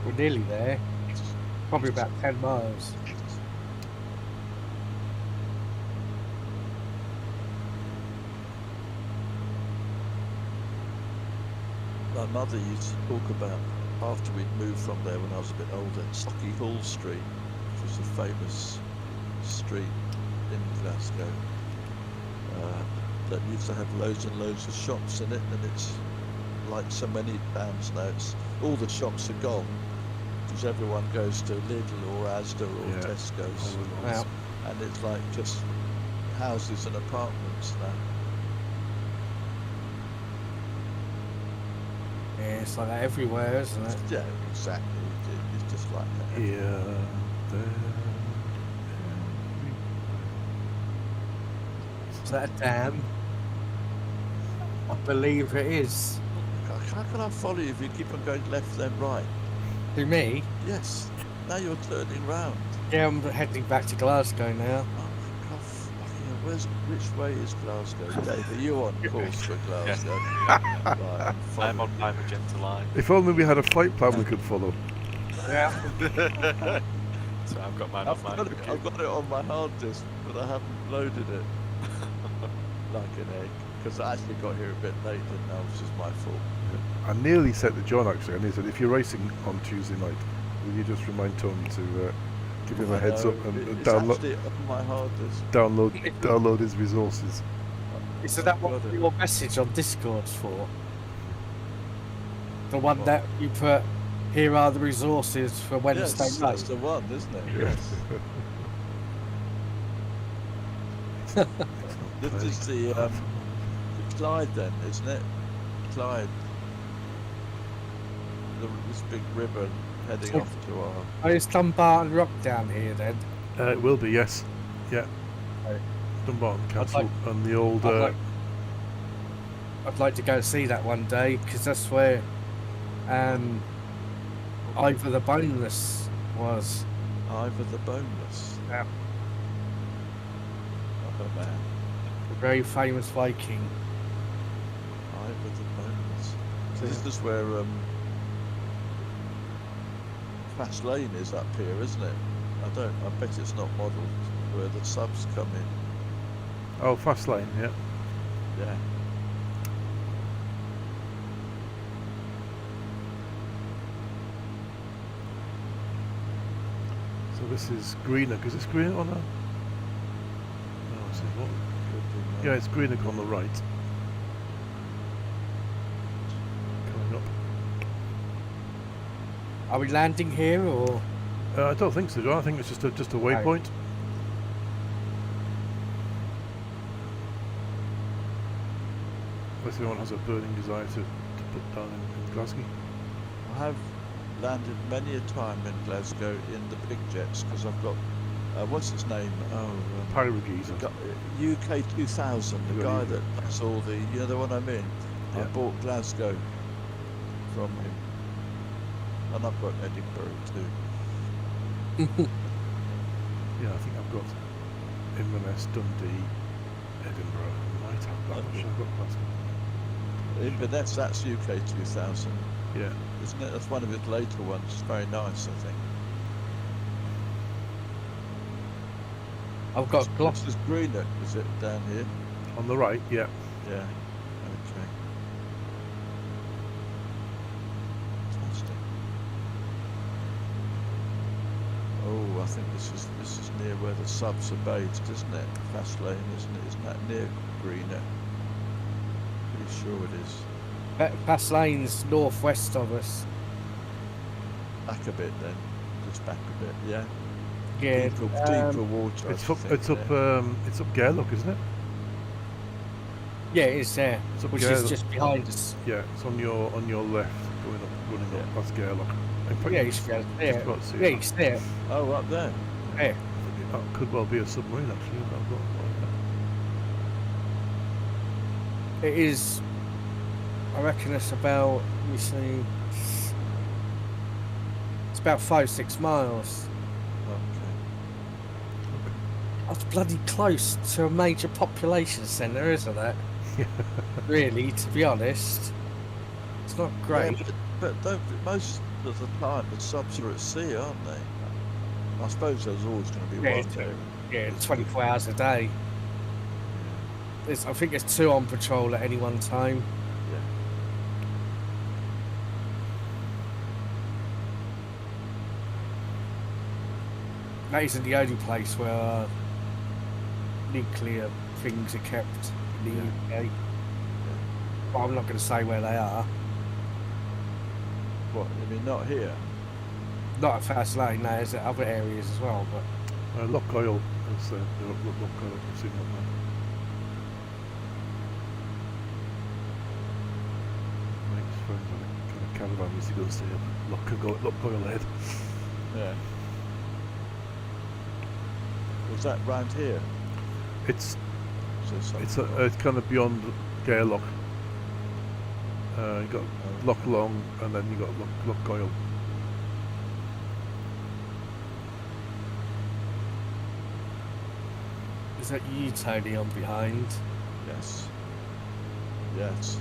We're nearly there. Probably about 10 miles. My mother used to talk about after we'd moved from there when I was a bit older, Socky Hall Street, which was a famous street in Glasgow that used to have loads and loads of shops in it, and it's like so many towns now. It's all the shops are gone because everyone goes to Lidl or Asda or Yeah. Tesco's, Wow. and it's like just houses and apartments now. Yeah, it's like that everywhere, isn't it? Yeah, exactly. It's just like that. Here, there, Is that a dam? I believe it is. How can I follow you if you keep on going left then right? To me? Yes. Now you're turning round. Yeah, I'm heading back to Glasgow now. Oh, God, fucking hell, which way is Glasgow? Dave, are you on course for Glasgow? Right, I'm I'm following. on my magenta line. If only we had a flight plan we could follow. Yeah. So I've got mine off my I've got it on my hard disk, but I haven't loaded it like an egg. Because I actually got here a bit late, didn't I? Which is my fault. I nearly said to John actually, and he said, if you're racing on Tuesday night, will you just remind Tom to give him a heads up and It's download actually on my hard disk. download his resources. Is that what Got it. your message on Discord's for? The one What? that you put, here are the resources for Wednesday Yes, night. that's the one, isn't it? Yes. Yes. This is the Clyde then, isn't it? Clyde. This big river heading Oh. off to our... Oh, it's Dumbarton Rock down here then. It will be, yes. Yeah. Right. Dumbarton Castle like- and the old. I'd like to go see that one day because that's where Ivor the Boneless was. Ivor the Boneless. Yeah. Oh man. A very famous Viking. Ivor the Boneless. So this is where Fast Lane is up here, isn't it? I bet it's not modelled where the subs come in. Oh, Fast Lane, yeah. Yeah. So this is Greenock. Is this Greenock on the? No, it's not. Yeah, it's Greenock on the right. Coming up. Are we landing here or? I don't think so, John. I think it's just a waypoint. Unless anyone has a burning desire to put down in Glasgow. I have landed many a time in Glasgow in the big jets because I've got what's his name? Pyrogeezer. UK 2000, the Yeah, guy yeah. that does all the, you know the one I mean? I Yeah. bought Glasgow from him. And I've got Edinburgh too. Yeah, I think I've got Inverness, Dundee, Edinburgh. I might have that much. I've got Glasgow. Inverness, that's UK 2000. Yeah. isn't it? That's one of his later ones. It's very nice, I think. I've got Glock. This is Greenock, is it, down here? On the right, yeah. Yeah. Okay. Fantastic. Oh, I think this is near where the subs are based, isn't it? Fast Lane, isn't it? Isn't that near Greenock? Pretty sure it is. Fast Lane's northwest of us. Back a bit then. Just back a bit, yeah. Yeah. Deeper water. It's I up, think, it's up, it's up Gairloch, isn't it? Yeah, it is there. It's up Which Gairloch. is just behind us. Yeah, it's on your left, going up, running up. That's Gairloch. In fact, Yeah, you he's just there. about to see Yeah, that. he's there. Oh, up there. Yeah. That could well be a submarine, actually. I've got It is. I reckon it's about. Let me see. It's about 5-6 miles. Okay. That's bloody close to a major population centre, isn't it? Yeah. Really, to be honest. It's not great. Yeah, but most of the time the subs are at sea, aren't they? I suppose there's always going to be Yeah, one there. Yeah, 24 hours a day. I think there's 2 on patrol at any one time. Yeah. That isn't the only place where nuclear things are kept in the UK. But I'm not going to say where they are. What? I mean, not here. Not at Fast Lane, no, there's at other areas as well. But Loch Oil. That's Loch Oil. I've seen that now. Makes friends on a kind of caravan as he goes to Loch Oil Head. Yeah. Was that round here? It's So it's kind of beyond Gairloch. You got Loch Long, and then you got Loch Oil. is that you, Tony, on behind? Yes. Yes.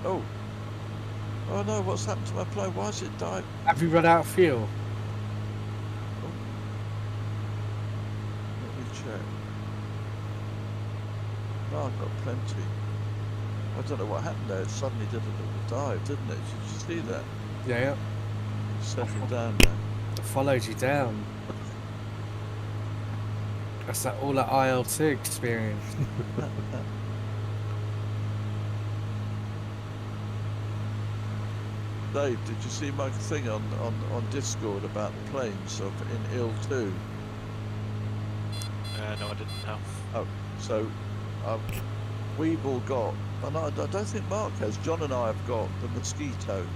Oh. Oh no! What's happened to my plane? Why has it died? Have you run out of fuel? Let me check. No, I've got plenty. I don't know what happened there. It suddenly did a little dive, didn't it? Did you see that? Yeah. It settled down now. It followed you down. That's all that IL-2 experience. Dave, did you see my thing on Discord about the planes in IL-2? No, I didn't know. Oh, so we've all got, and I don't think Mark has. John and I have got the Mosquito.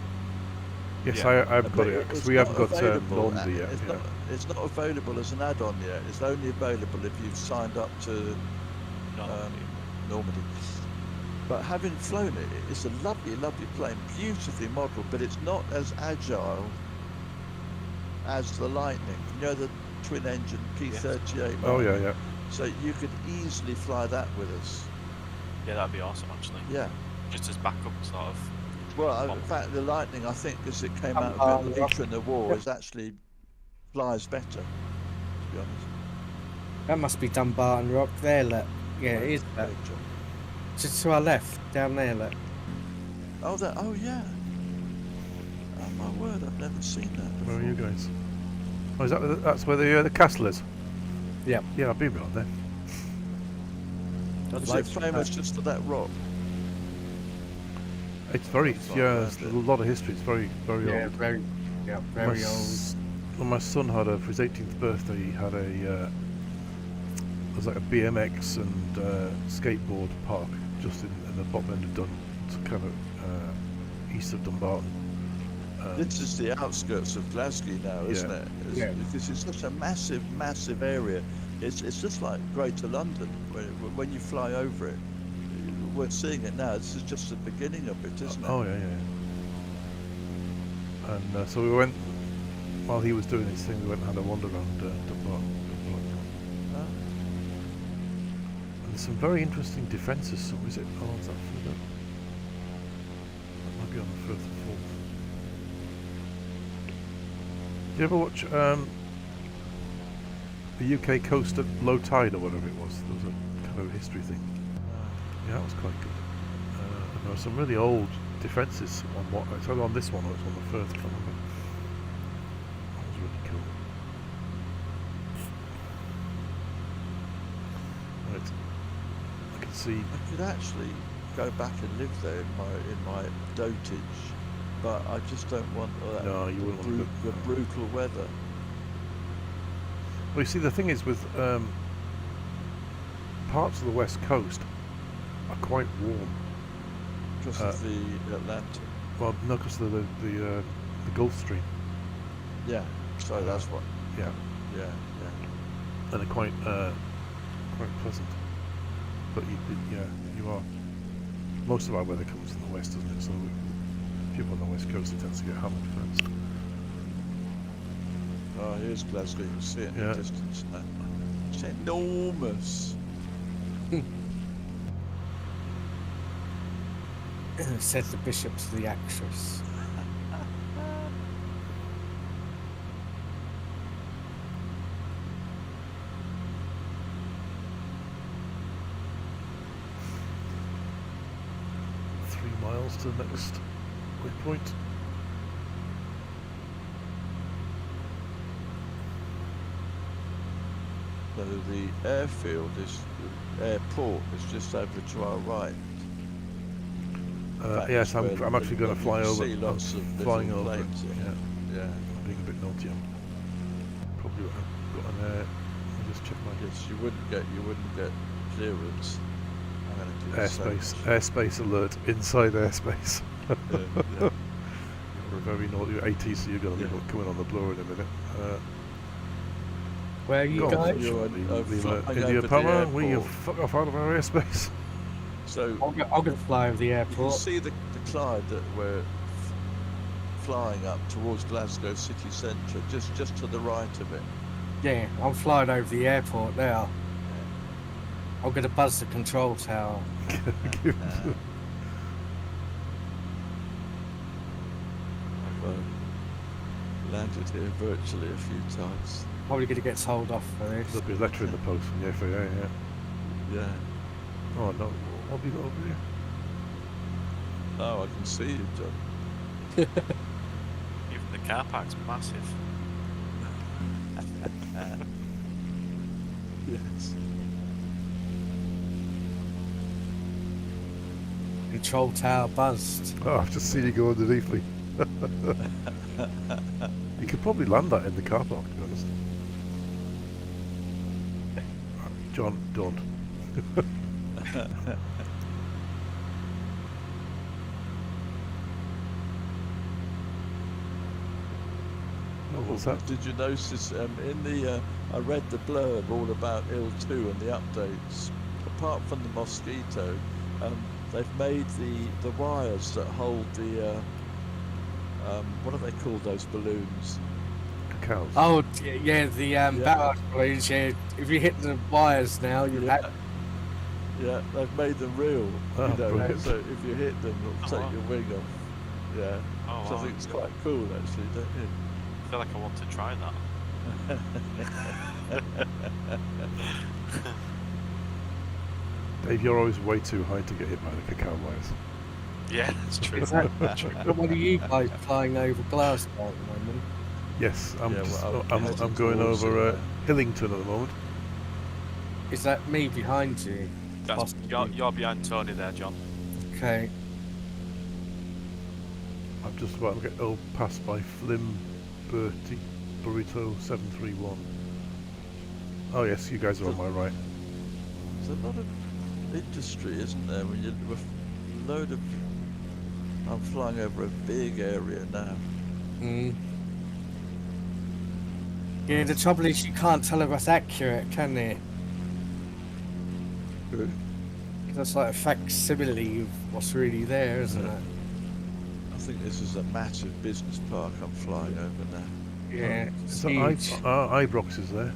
Yes, Yeah. I've got But it because it's we haven't not got available, Normandy yet. It's, Yeah. it's not available as an add-on yet. It's only available if you've signed up to Normandy. But having flown it, it's a lovely, lovely plane, beautifully modelled, but it's not as agile as the Lightning. You know, the twin-engine P-38. Oh Lightning? yeah, yeah. So you could easily fly that with us. Yeah, that'd be awesome actually. Yeah. Just as backup sort of. Well, in fact, the Lightning, I think, as it came out a bit later in the war, is actually flies better, to be honest. That must be Dumbarton Rock there, look. Yeah, it is that. Great job. Just to our left, down there, look. Oh, that. Oh, yeah. Oh my word! I've never seen that before. Where are you guys? Oh, that's where the castle is? Yeah. Yeah, I've been around there. I'd Is like it to- famous just for that rock? It's very, That's there's right, a lot of history. It's very, very Yeah, old. very old. When my son had for his 18th birthday, he had it was like a BMX and skateboard park just in the bottom end of kind of east of Dumbarton. This is the outskirts of Glasgow now, isn't it? Yeah. Because it's such a massive, massive area. It's just like Greater London when you fly over it. We're seeing it now. This is just the beginning of it, isn't it? Oh yeah. And so we went while he was doing his thing. We went and had a wander around Dumbarton. Ah. And there's some very interesting defences. So is it? Oh, is that for the? That might be on the 1st or 4th. Do you ever watch the UK coast at low tide or whatever it was? There was a kind of history thing. Yeah, that was quite good. And there were some really old defences on what it's either on this one or it's on the Firth, I can't remember. That was really cool. Right. I can see. I could actually go back and live there in my dotage, but I just don't want No, you wouldn't want to the brutal weather. Well, you see, the thing is with parts of the west coast are quite warm. Because of the Atlantic. Well, no, because of the Gulf Stream. Yeah, so that's what. Yeah, Yeah. and they're quite pleasant. But you are. Most of our weather comes from the west, doesn't it? So people on the west coast tend to get hammered first. Oh, here's Glasgow. You can see it in Yeah. the distance now. It's enormous. Said the bishop to the actress. Miles to the next waypoint. So the airport is just over to our right. Fact, Yes, I'm where actually going to fly you over. see lots of flying little over. planes, Yeah, Yeah. I'm being a bit naughty. I'm probably got an air. I'll just check my Yes, you wouldn't get clearance. I'm going to do the same. airspace alert inside airspace. Yeah. You're a very naughty ATC. You're going to be Yeah. coming on the blower in a minute. Where are you Go on, guys? You're flying India over the Power, will you airport. fuck off out of our airspace? So I'm going to fly over the you can airport. see the Clyde that we're flying up towards Glasgow city centre, just to the right of it. Yeah, I'm flying over the airport now. I'm going to buzz the control tower. I've landed here virtually a few times. Probably going to get told off for this. There'll be a letter in the post from the FAA, yeah. Yeah. Oh no, what have you got over here? Oh, I can see you, John. Even the car park's massive. Yes. Control tower buzzed. Oh, I've just seen you go underneath me. You could probably land that in the car park, to be honest. John, don't. What's that? Did you notice in the I read the blurb all about IL-2 and the updates. Apart from the mosquito, they've made the wires that hold the what are they called, those balloons? Cows. Oh, yeah, the battle balloons, yeah. If you hit the wires now, you've had... Yeah, they've made them real. Oh, you know, brilliant. so if you hit them, it'll take wow. your wing off. Yeah. Oh, So I wow. think it's quite cool, actually, don't you? I feel like I want to try that. Dave, you're always way too high to get hit by the cacao wires. Yeah, that's true. Is that one of you guys flying over Glasgow at the moment? Yes, I'm Yeah, just, well, I'm heading going towards over it, Hillington at the moment. Is that me behind you? That's, you're behind Tony there, John. Okay. I've just about to get passed by Flim Burrito 731. Oh yes, you guys are on my right. There's a lot of industry, isn't there? When you with a load of. I'm flying over a big area now. Mm. Yeah, the trouble is you can't tell if that's accurate, can you? Good. That's like a facsimile of what's really there, isn't it? I think this is a massive business park I'm flying over now. Yeah, it's So huge. Ibrox is there,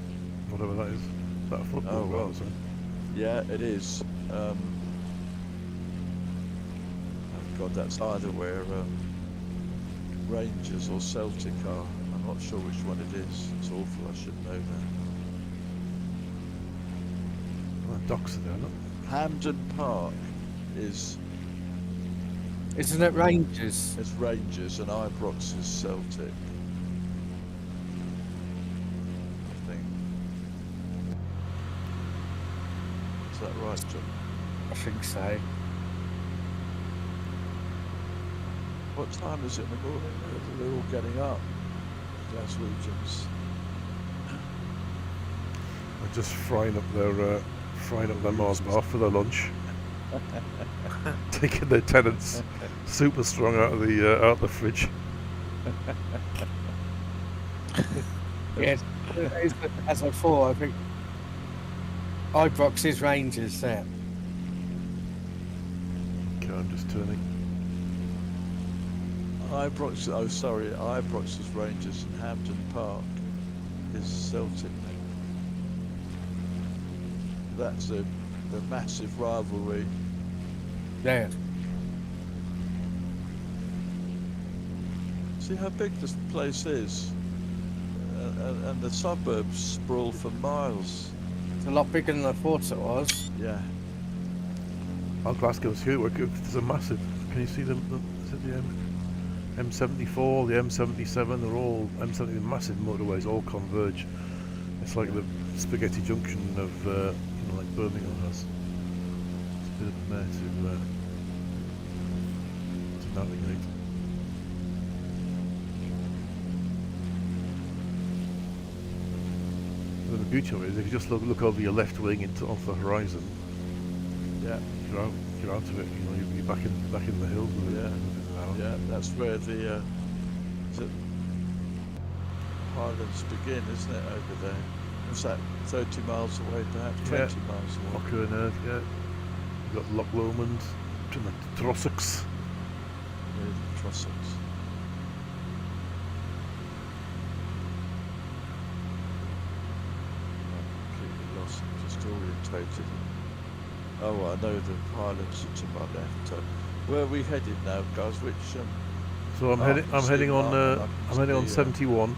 whatever that is. Is that a football Oh, ground well. or something? Yeah, it is. God, that's either where Rangers or Celtic are. I'm not sure which one it is. It's awful, I should know that. Well, the docks are there, look. Hampden Park is Isn't it Rangers? Rangers and Ibrox is Celtic. I think. Is that right, John? I think so. What time is it in the morning? They're all getting up. Glaswegians. They're just frying up their Mars bar for their lunch. Taking their tenants super strong out of the fridge. Yes, as I thought, I think Ibrox is Rangers there. Okay, I'm just turning. Ibrox, oh sorry, Ibrox is Rangers and Hampden Park is Celtic. That's the massive rivalry. Yeah. See how big this place is, and the suburbs sprawl for miles. It's a lot bigger than I thought it was. Yeah. Oh, Glasgow's huge. There's a massive. Can you see them? Is it the M74, the M77? They're all M70. Massive motorways all converge. It's like the spaghetti junction of you know, like Birmingham has. It's a bit of a mare to navigate. But the beauty of it is if you just look over your left wing onto the horizon, Yeah. you're out of it. You know, you're back in the hills with it. Yeah. Within an hour. Yeah, that's where the Highlands begin, isn't it, over there? What's that, 30 miles away perhaps, 20 Yeah. miles away? Knocker, yeah. You've got Loch Lomond, to the Trossachs. Yeah, the Trossachs. I'm completely lost, I'm just orientated. Oh, I know the Highlands are to my left. Where are we headed now, guys? Which So I'm Oh, heading. I'm see heading on. Mark, and I I'm can heading on see, 71,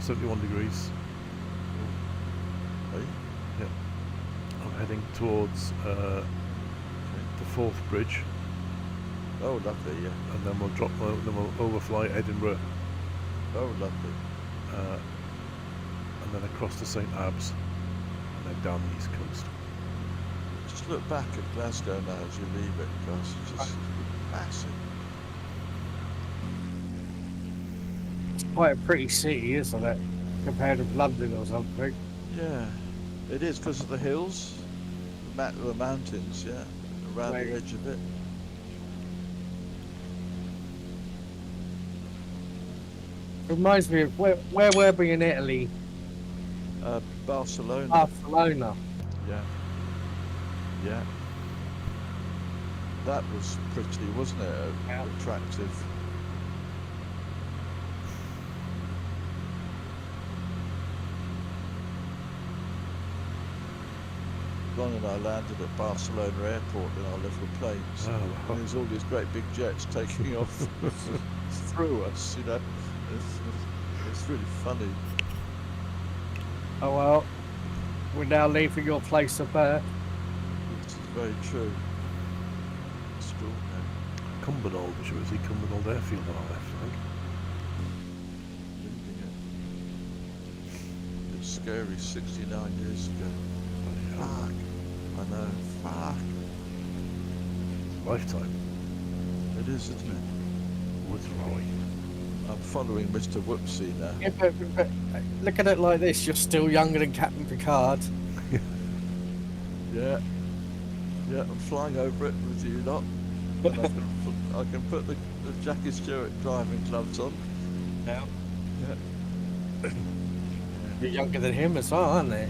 71 degrees. are you? I'm heading towards the Forth Bridge, Oh, lovely, yeah. and then we'll drop. Then we'll overfly Edinburgh, Oh, lovely. and then across to St Abbs, and then down the east coast. Just look back at Glasgow now as you leave it, guys. It's just massive. It's quite a pretty city, isn't it? Compared with London or something. Yeah, it is because of the hills, the mountains, yeah, around Right. the edge of it. It reminds me of where were we in Italy? Barcelona. Barcelona. Yeah. Yeah. That was pretty, wasn't it? Yeah. Attractive. Ron and I landed at Barcelona airport in our little planes. Oh, And there's all these great big jets taking off through us, you know. It's really funny. Oh well. We're now leaving your place of birth. It's very true. Extraordinary. Cumbernauld, which was the Cumbernauld airfield on our left, I think. Leaving it. It's scary, 69 years ago. Fuck. I know. Fuck. Lifetime. It is, isn't it? Woods Roy. I'm following Mr. Whoopsie now. Yeah, but look at it like this, you're still younger than Captain Picard. Yeah. Yeah, I'm flying over it with you lot. And I can put the Jackie Stewart driving gloves on. Now. Yeah. You're younger than him as well, aren't you? I am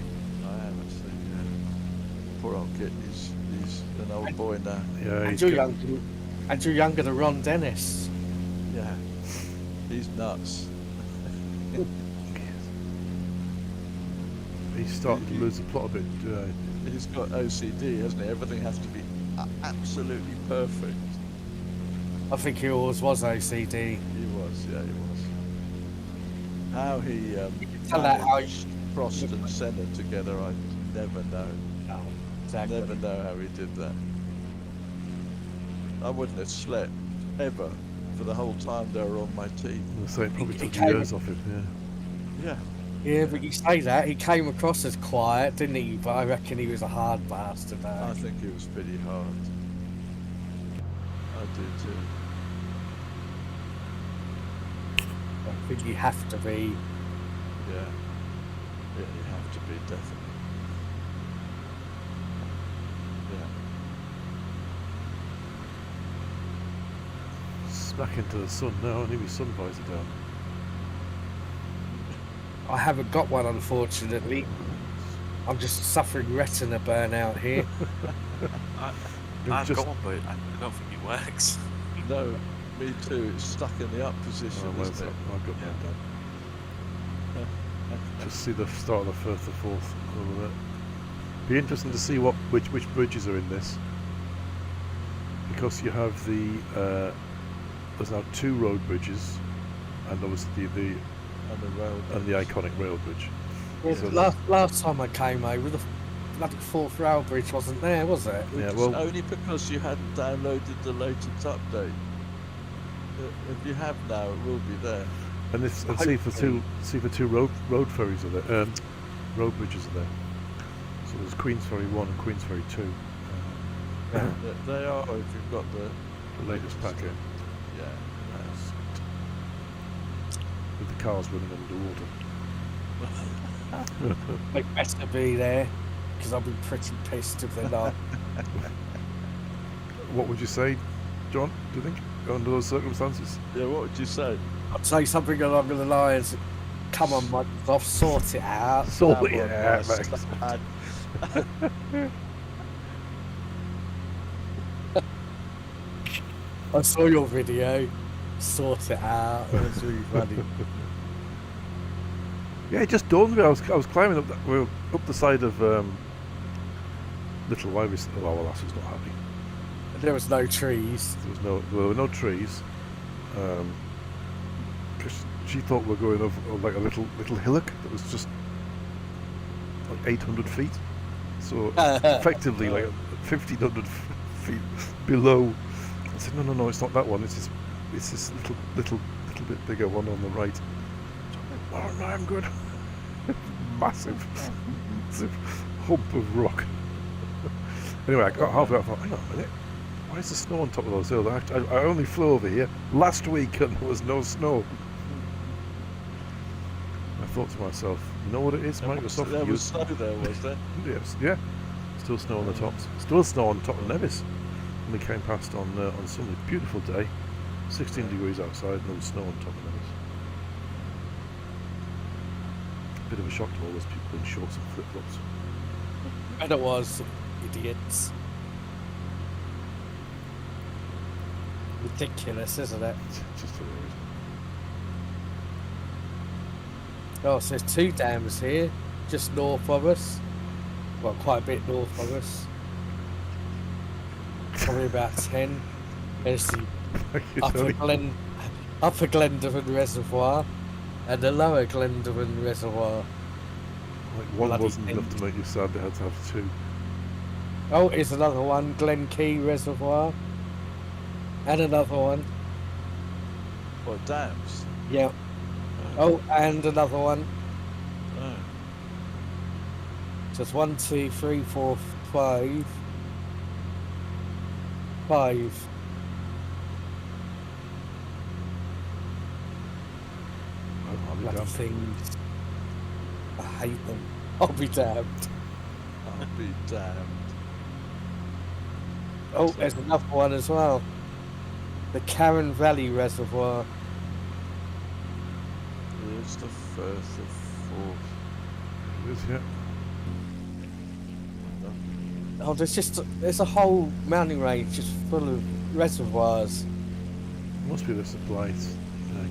actually, yeah. Poor old kid, he's an old boy now. Yeah, And he's you're got- younger. And you're younger than Ron Dennis. Yeah. He's nuts. He's starting to lose the plot a bit. He's got OCD, hasn't he? Everything has to be absolutely perfect. I think he always was OCD. He was, yeah, he was. How he tell that how managed Frost and Senna together, I never know. Oh, exactly. Never know how he did that. I wouldn't have slept ever for the whole time they were on my team. So it probably He took came- years off him, yeah. Yeah. Yeah, but you say that, he came across as quiet, didn't he? But I reckon he was a hard bastard. I think he was pretty hard. I do too. I think you have to be. Yeah. Yeah, you have to be, definitely. Yeah. Smack into the sun now, I need my sun visor down. I haven't got one, unfortunately. I'm just suffering retina burnout here. I've just- got one, but I don't think it works. No, me too. It's stuck in the up position, Oh, mine's isn't up. it? I've got mine down. Just see the start of the first, the fourth over there. Be interesting to see which bridges are in this, because you have the there's now 2 road bridges, and obviously the And the rail. and the iconic rail bridge. Yeah, So last time I came over, the bloody 4th rail bridge wasn't there, was it? Yeah, It's well- only because you hadn't downloaded the latest update. If you have now, it will be there. And this, and see for two road ferries are there, road bridges are there. So there's Queensferry 1 and Queensferry 2. They are if you've got the The latest packet yeah. with the cars running underwater. They better be there, because I'll be pretty pissed if they're not. What would you say, John? Do you think under those circumstances? Yeah, what would you say? I'd say something along the lines, come on, Microsoft, sort it out. Sort Come it on, out, Max. Max. I saw your video, sort it out. It was really funny. Yeah, it just dawned on me. I was climbing up the side of Little Iris. Oh, well, Lass was not happy. There was no trees. There were no trees. Because she thought we were going over like a little hillock that was just like 800 feet. So effectively like 1,500 feet below. I said, no, it's not that one. It's this little bit bigger one on the right. So I went, oh no, I'm good. Massive hump of rock. Anyway, I got halfway up. I thought, hang on a minute. Why is there snow on top of those hills? I only flew over here last week and there was no snow. I thought to myself, you know what it is, Microsoft? There was snow there, was there? Yes, yeah. Still snow on the tops. Still snow on the top of Nevis. And we came past on Sunday. Beautiful day. 16 degrees outside and there was snow on top of Nevis. Bit of a shock to all those people in shorts and flip-flops. And it was, idiots. Ridiculous, isn't it? Just hilarious. Oh, so there's 2 dams here, just north of us. Well, quite a bit north of us. Probably about 10. There's the Thank you, Tony. Upper Glendovan Reservoir and the Lower Glendovan Reservoir. Like one Bloody wasn't enough thing. to make you sad, they had to have 2. Oh, here's another one, Glen Key Reservoir. And another one. Or dams? Yeah. Oh, and another one. Oh. So it's 1, 2, 3, 4, 5. 5. I'll be Bloody damned. things. I hate them. I'll be damned. I'll be damned. Oh, there's another one as well. The Karen Valley Reservoir. Here's the first of 4th. It is, yeah. Oh, there's a whole mountain range just full of reservoirs. Must be the supplies.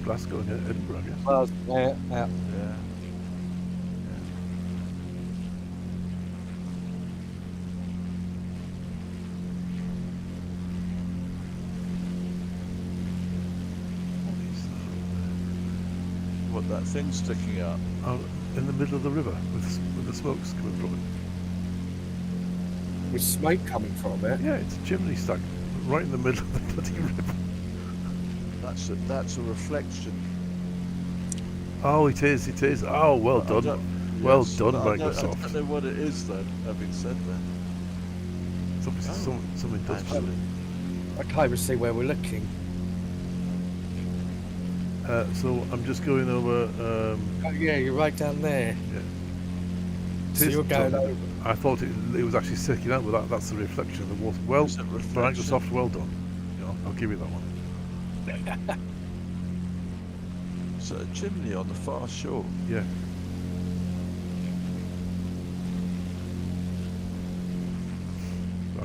Glasgow and Edinburgh, I guess. Well, yeah. Yeah. that thing sticking up. Out in the middle of the river with the smokes coming from it. With smoke coming from it. Yeah, it's a chimney stack right in the middle of the bloody river. That's a reflection. Oh, it is. It is. Oh, well done. Well done, Microsoft. I don't know what it is then. Having said that, It's obviously some industrial. I can't even see where we're looking. So I'm just going over. Oh, yeah, you're right down there. Yeah. So you're going over. I thought it was actually sticking out, but that's the reflection of the water. Well, Is it reflection? Microsoft, well done. Yeah, I'll give you that one. So a chimney on the far shore. Yeah. I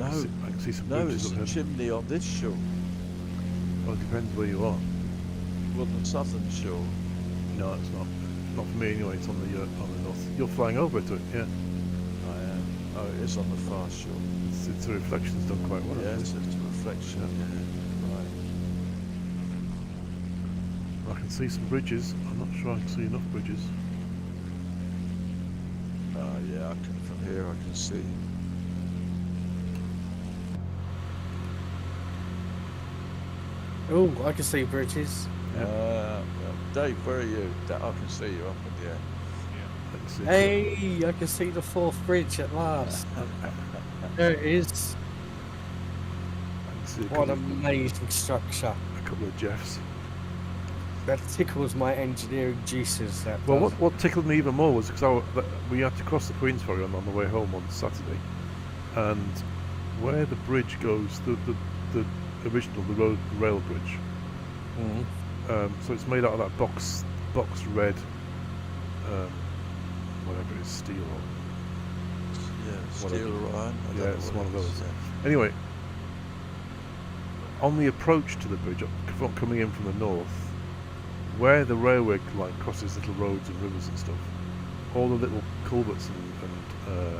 can see some No, bridges it's up a there. chimney on this shore. Well, it depends where you are. Well, the southern shore. No, it's not. Not for me anyway. It's on the north. You're flying over to it, yeah. I am. Oh, it is on the far shore. It's the reflection's done quite well. Yes, actually. it's a reflection. Yeah. Right. I can see some bridges. I'm not sure I can see enough bridges. Yeah, from here I can see. Oh, I can see bridges. Dave, where are you? I can see you up in the air. I can see Hey, I can see the fourth bridge at last. There it is. I can see What an amazing structure. a couple of Jeffs. That tickles my engineering juices. That Well, does. what tickled me even more was because we had to cross the Queensferry on the way home on Saturday, and where the bridge goes, the original rail bridge. Mm. So it's made out of that box red, whatever it is, steel or Yeah, Whatever. steel or iron. I don't Yeah, know it's what one it of is, those. yeah. Anyway, on the approach to the bridge, coming in from the north, where the railway line crosses little roads and rivers and stuff, all the little culverts and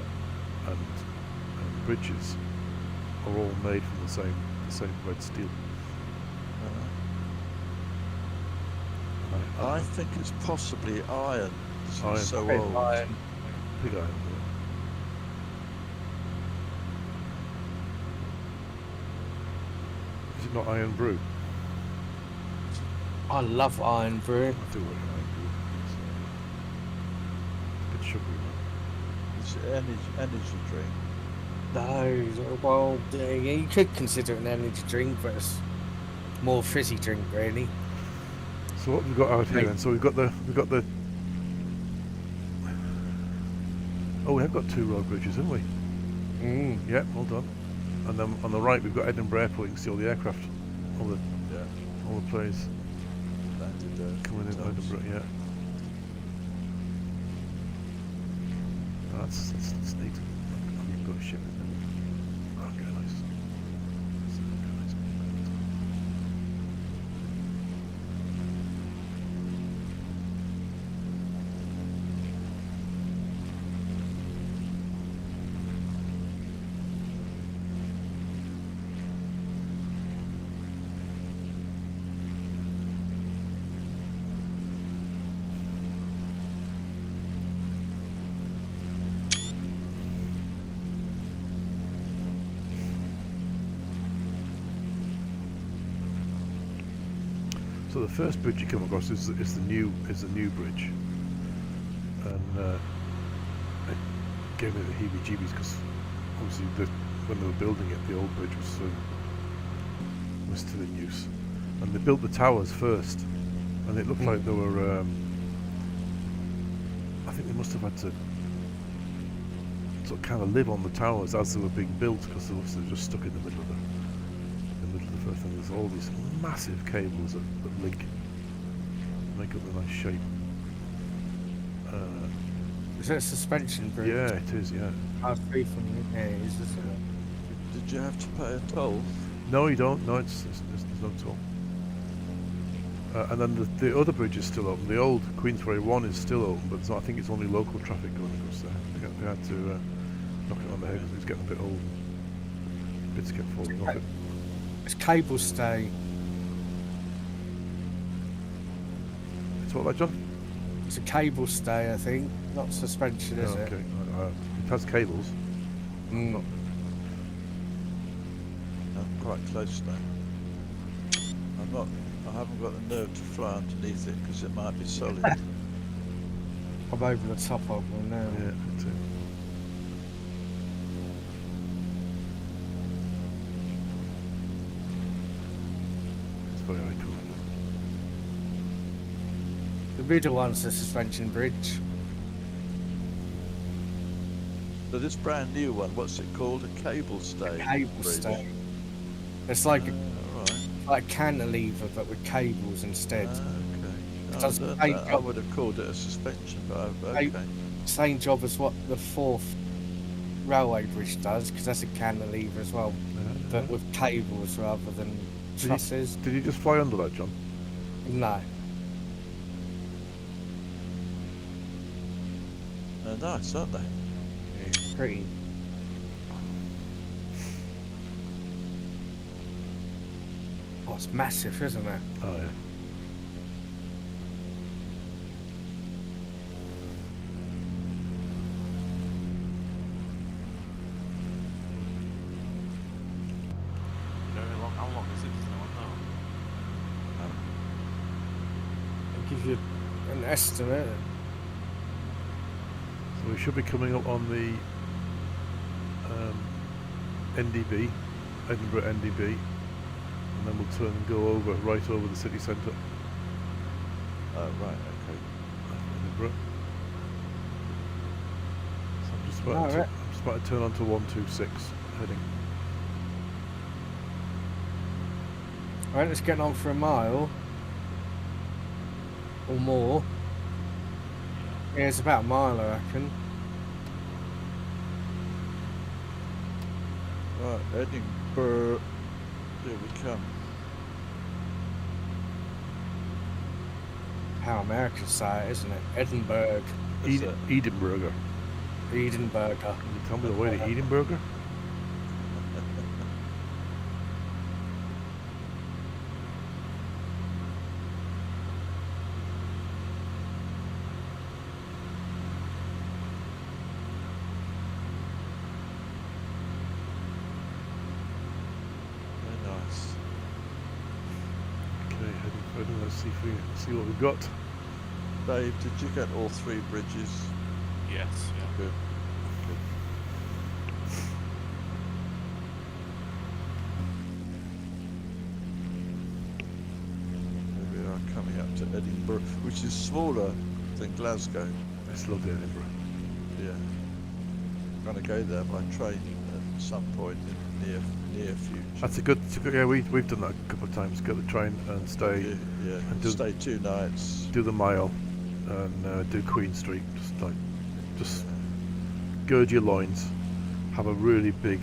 bridges are all made from the same red steel. I think it's possibly iron. Iron. It's so Red old. iron. Pig iron. Is it not iron brew? I love iron brew. I do like iron brew. It's a bit sugary. It's an energy drink. No, well, yeah, you could consider it an energy drink, but it's more fizzy drink, really. So what have we got out here Right. then? So we've got the oh, we have got two road bridges, haven't we? Mm. Yeah, well done. And then on the right we've got Edinburgh Airport. You can see all the aircraft, all the planes Landed coming in hotels. Edinburgh. Yeah, that's neat. You've got a ship, isn't it? Okay, nice. So the first bridge you come across is the new bridge, and it gave me the heebie-jeebies because obviously when they were building it, the old bridge was still in use, and they built the towers first, and it looked like they were. I think they must have had to sort of kind of live on the towers as they were being built because they were just stuck in the middle of the first thing. There's all these massive cables that make up the nice shape. Is that suspension bridge? Yeah, it is. Yeah. Pass free from you. Yeah, it is, isn't it? Did you have to pay a toll? No, you don't. No, there's no toll. And then the other bridge is still open. The old Queensferry 1 is still open, but I think it's only local traffic going across there. They had to knock it on the head because it was getting a bit old. Bits kept falling off it. It's cable stay. It's what, like, John? It's a cable stay, I think, not suspension, is Okay. it? It has cables. Mm. I'm quite close now. I haven't got the nerve to fly underneath it because it might be solid. I'm over the top of one now. Yeah, me too. It's very cool. The middle one's the suspension bridge. So this brand new one, what's it called? A cable stay. Cable bridge. stay. It's like All right. like cantilever, but with cables instead. Okay. Does the same I job- would have called it a suspension, but Hey. okay. Same job as what the 4th railway bridge does, because that's a cantilever as well, but with cables rather than trusses. Did you just fly under that, John? No. Nice, aren't they? It's pretty. Oh, it's massive, isn't it? Oh yeah. Very long. How long is it? Does no one know? I'll give you an estimate. So we should be coming up on the NDB, Edinburgh NDB, and then we'll turn and go over right over the city centre. Oh, right, okay. Edinburgh. So I'm just about, Alright. I'm just about to turn onto 126 heading. Alright, let's get on for a mile. Or more. Yeah, it's about a mile, I reckon. Right, Edinburgh. Here we come. How America say it, isn't it? Edinburgh. Is it? Edinburgh. Edinburgh. Can you tell me the way to Edinburgh? Very nice. Okay, heading further. Let's see what we've got. Dave, did you get all 3 bridges? Yes. Yeah. Good. Here we are coming up to Edinburgh, which is smaller than Glasgow. It's lovely Edinburgh. Yeah. I'm going to go there by train at some point in the near future. That's a good. Yeah, we've done that a couple of times. Get the train and stay, Yeah. and do- Stay 2 nights. do the mile, and do Queen Street. Just gird your loins, have a really big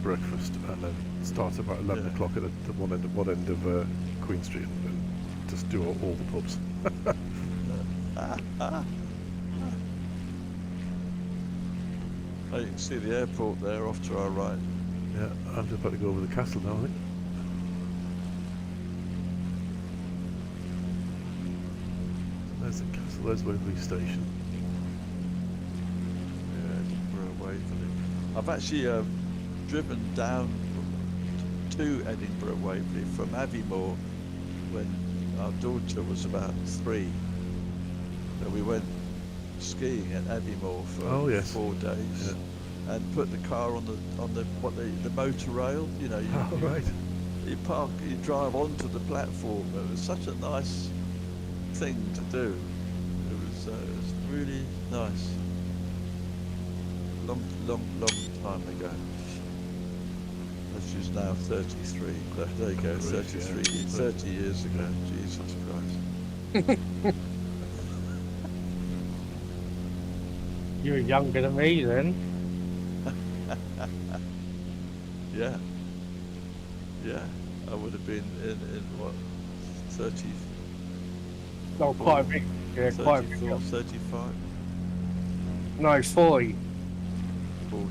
breakfast, and then start about 11 Yeah. o'clock at the one end of Queen Street, and just do all the pubs. Oh, you can see the airport there off to our right. Yeah, I'm just about to go over the castle now, I think. There's the castle, there's Waverley Station. Yeah, Edinburgh, Waverley. I've actually driven down to Edinburgh, Waverley from Aviemore when our daughter was about 3. So we went skiing at Aviemore for Oh, yes. 4 days. Yeah. And put the car on the motor rail. You know, Oh, right. you park, you drive onto the platform. It was such a nice thing to do. It was really nice. Long time ago. She's now 33. There you go, Christ, 33, yeah. 30 years ago. Jesus Christ. You're younger than me then. Yeah. Yeah. I would have been in what, 30, No, quite a bit. Yeah, quite a bit. 34, 35, No, 40. 40.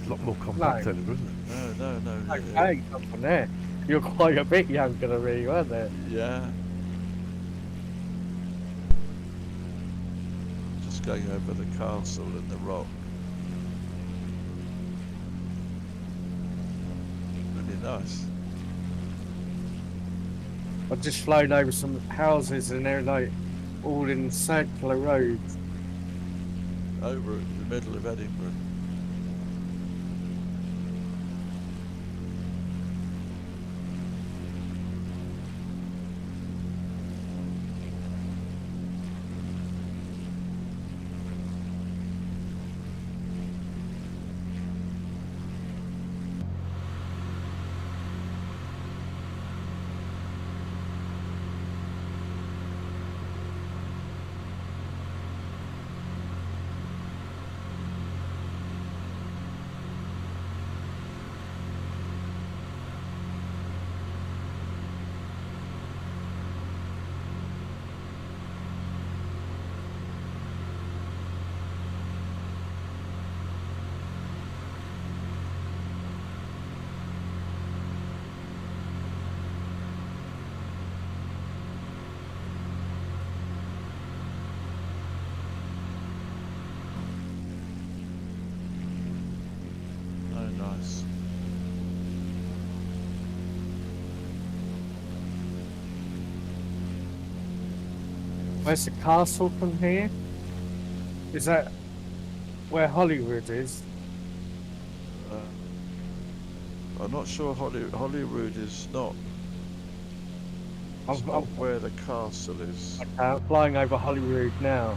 A lot more compact No. Edinburgh, isn't it? No. Okay, up from there. You're quite a bit younger than me, weren't you? Yeah. going over the castle and the rock. Really nice. I've just flown over some houses and they're like all in circular roads. Over in the middle of Edinburgh. Nice. Where's the castle from here? Is that where Hollywood is? I'm not sure. Holyrood is not. It's I'm not where the castle is. flying over Hollywood now.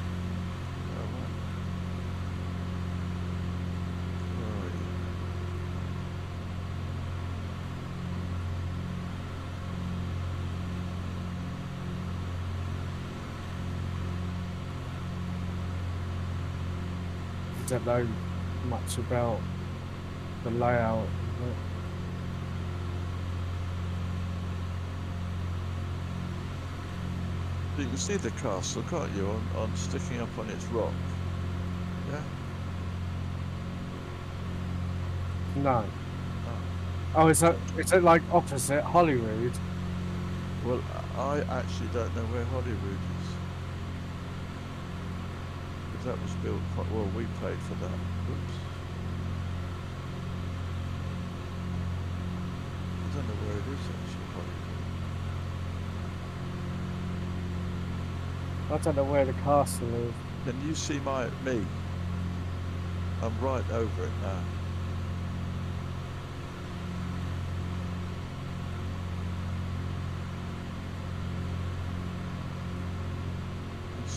I don't know much about the layout. You can see the castle, can't you, on sticking up on its rock? Yeah? No. Oh, is it like opposite Hollywood? Well, I actually don't know where Holyrood is. Because that was built quite well. We paid for that. Oops. I don't know where it is actually, Holyrood. I don't know where the castle is. Can you see me? I'm right over it now.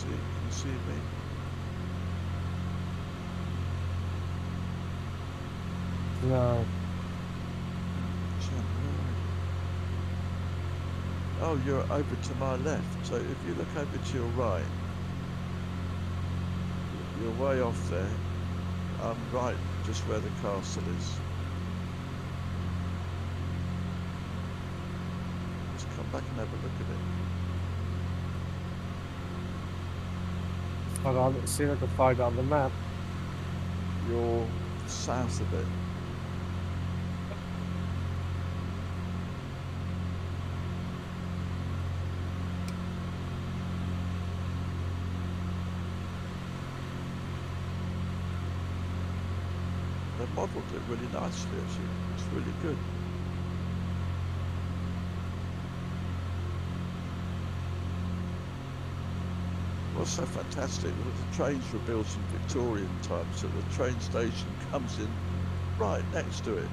Can you see me? No. Oh, you're over to my left. So if you look over to your right, you're way off there. I'm right, just where the castle is. Just come back and have a look at it. Hold on, let's see if I can find it on the map. You're south of it. They modelled it really nicely, actually. It's really good. What's so fantastic was the trains were built in Victorian times, so the train station comes in right next to it.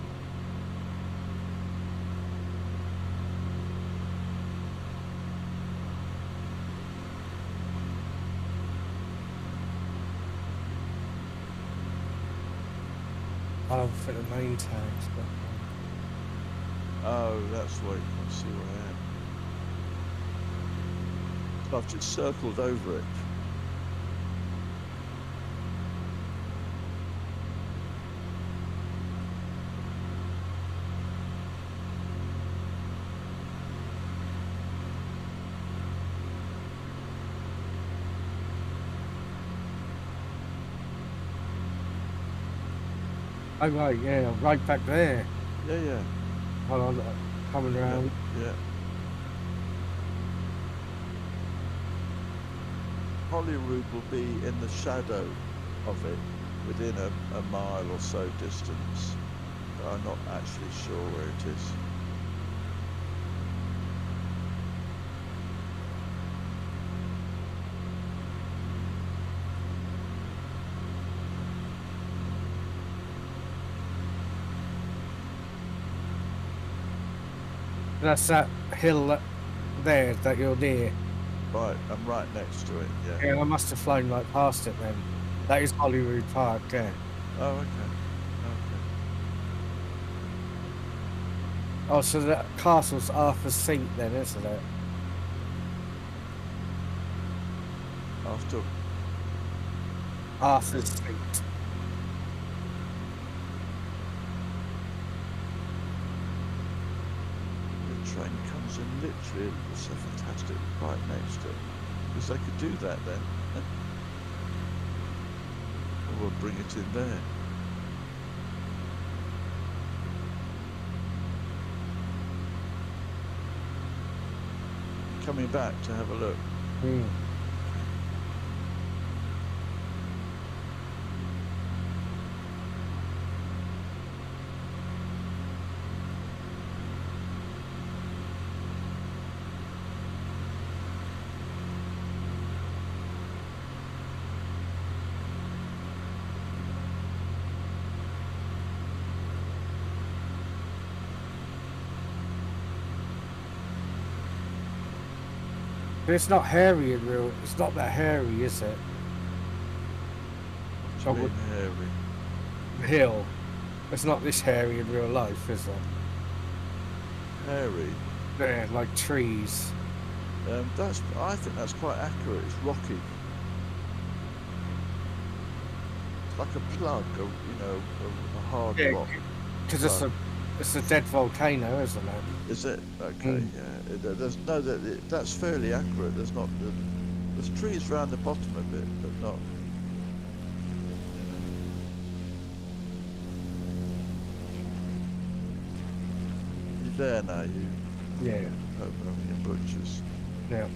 I'll fit the main tags, but Oh, that's why you can see where I am. So I've just circled over it. oh right, yeah, right back there. Yeah. Hold on, coming around. Yeah. Holyrood will be in the shadow of it, within a mile or so distance. But I'm not actually sure where it is. That's that hill there that you're near. Right, I'm right next to it, yeah. Yeah, I must have flown like past it then. That is Holyrood Park, yeah. Oh, okay. Oh, so that castle's Arthur's Seat then, isn't it? After Arthur's Seat. the train comes in literally, it's so fantastic, right next to it. Because they could do that then. Or we'll bring it in there. Coming back to have a look. Hmm. But it's not hairy in real. It's not that hairy, is it? What do you mean, hairy? The hill. It's not this hairy in real life, is it? Hairy? Yeah, like trees. I think that's quite accurate. It's rocky. It's like a plug, a hard Yeah, rock. because it's a dead volcano, isn't it? Is it? Okay, yeah. That's fairly accurate. There's trees around the bottom of it, but not. You're there now, you. Yeah. Over your butchers. Yeah.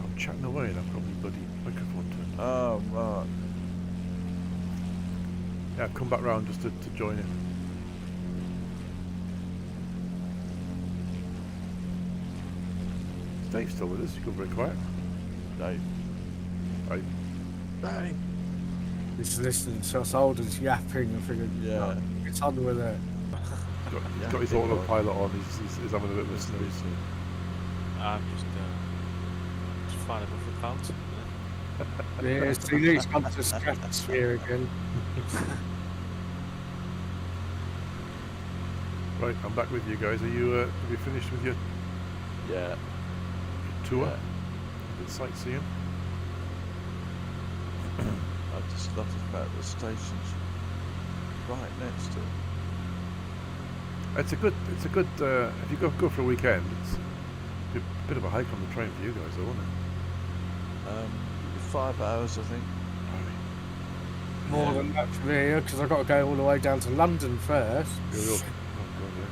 I'm chatting away and I've got my bloody microphone turned. Oh, right. Yeah, I've come back round just to join it. Dave's still with us, you got very quiet. Dave. Right. Dave. He's listening to us olders yapping and figuring, Yeah. it's on with it. Got his autopilot on, he's having a bit of a snooze. I'm just finding a fountain. Yeah, see, he's gone to stratosphere again. Right, I'm back with you guys. Are you, have you finished with your Yeah. tour? Yeah. Bit sightseeing? I just love the fact the station's right next to it. It's a good, if you go for a weekend, it's a bit of a hike on the train for you guys though, isn't it? 5 hours, I think. More than that for me, because I've got to go all the way down to London first. Oh god, yeah.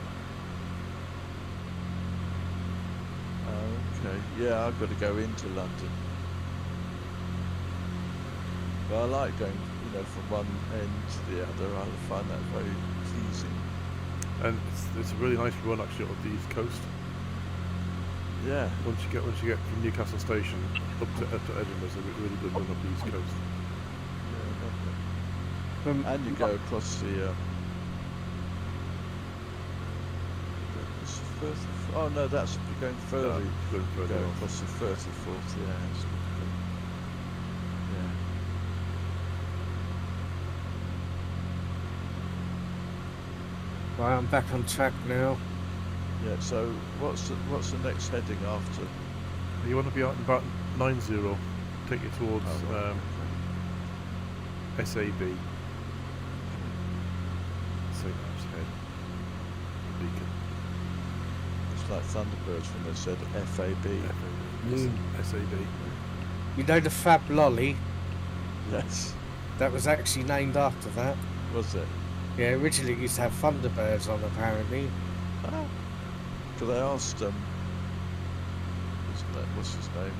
Okay, yeah, I've got to go into London. But I like going, from one end to the other. I find that very pleasing. And it's a really nice run actually up the east coast. Yeah. Once you get from Newcastle station up to Edinburgh, it's a really good run up the east coast. And you go across the. Oh no, that's going further. Going further Go north. across the 34th, yeah. Right, I'm back on track now. Yeah. So what's the next heading after? You want to be out in about 90, take you towards SAB. St. Ives Head. Beacon. It's like Thunderbirds when they said FAB. SAB. You know the Fab Lolly? Yes. That was actually named after that. Was it? Yeah, originally it used to have Thunderbirds on, apparently. Because I asked what's his name?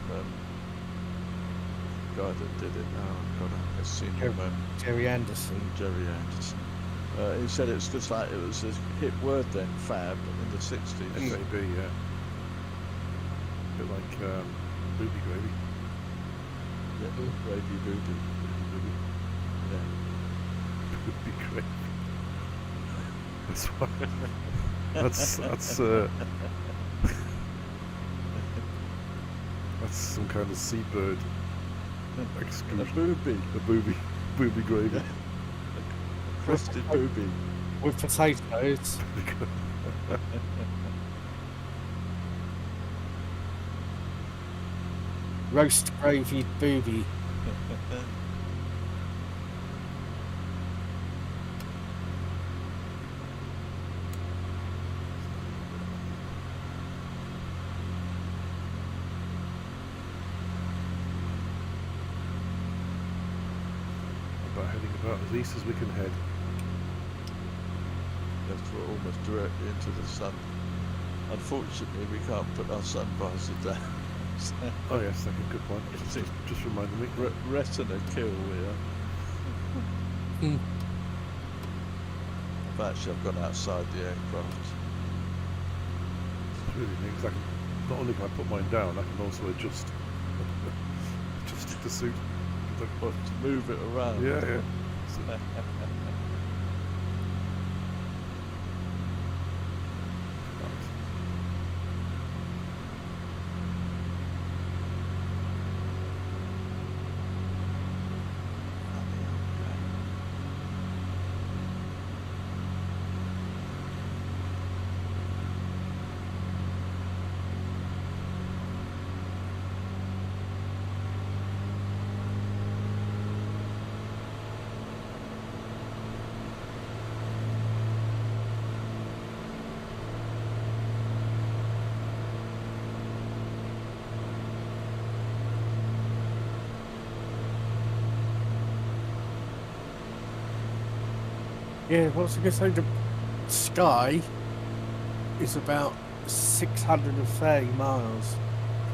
Guy that did it. Oh God, I've seen him. Jerry Anderson. Jerry Anderson. He said it's just like it was a hit word then, fab, in the 60s. FAB, yeah. A bit like booby gravy. Yeah, gravy booby. Yeah. Booby gravy. That's why. That's that's some kind of seabird excursion. A booby. A booby gravy. Crusted booby. With potatoes. Roast gravy booby. Heading about as east as we can head. Yes, we're almost directly into the sun. Unfortunately, we can't put our sun visor down. Oh yes, that's a good point. Just reminded me. Retina kill here. Actually, I've gone outside the aircraft. It's really neat. 'Cause not only can I put mine down, I can also adjust the suit. What, to move it around? Yeah, yeah. Yeah, what's I gonna say? The sky is about 630 miles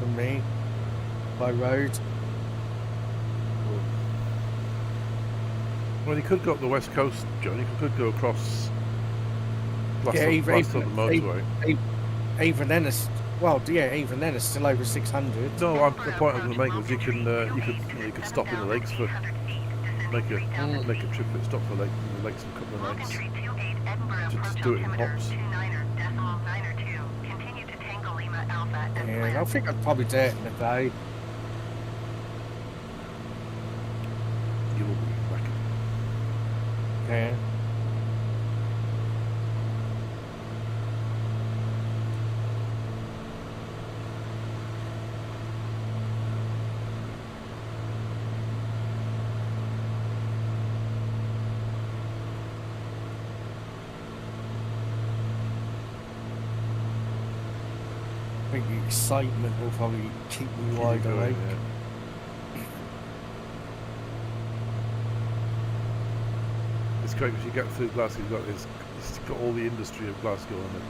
from me by road. Well, you could go up the west coast, John. You could go across Yeah, Glasgow the motorway. Even then, it's even then it's still over 600. No, the point I was going to make was you could stop in the lakes for make a trip that stop for in the lakes for a couple of nights. Just do it in hops. Yeah, I think I'd probably do it in a day. You will be back. Yeah. I think the excitement will probably keep me wide awake. Yeah. It's great because you get through Glasgow. It's got all the industry of Glasgow and the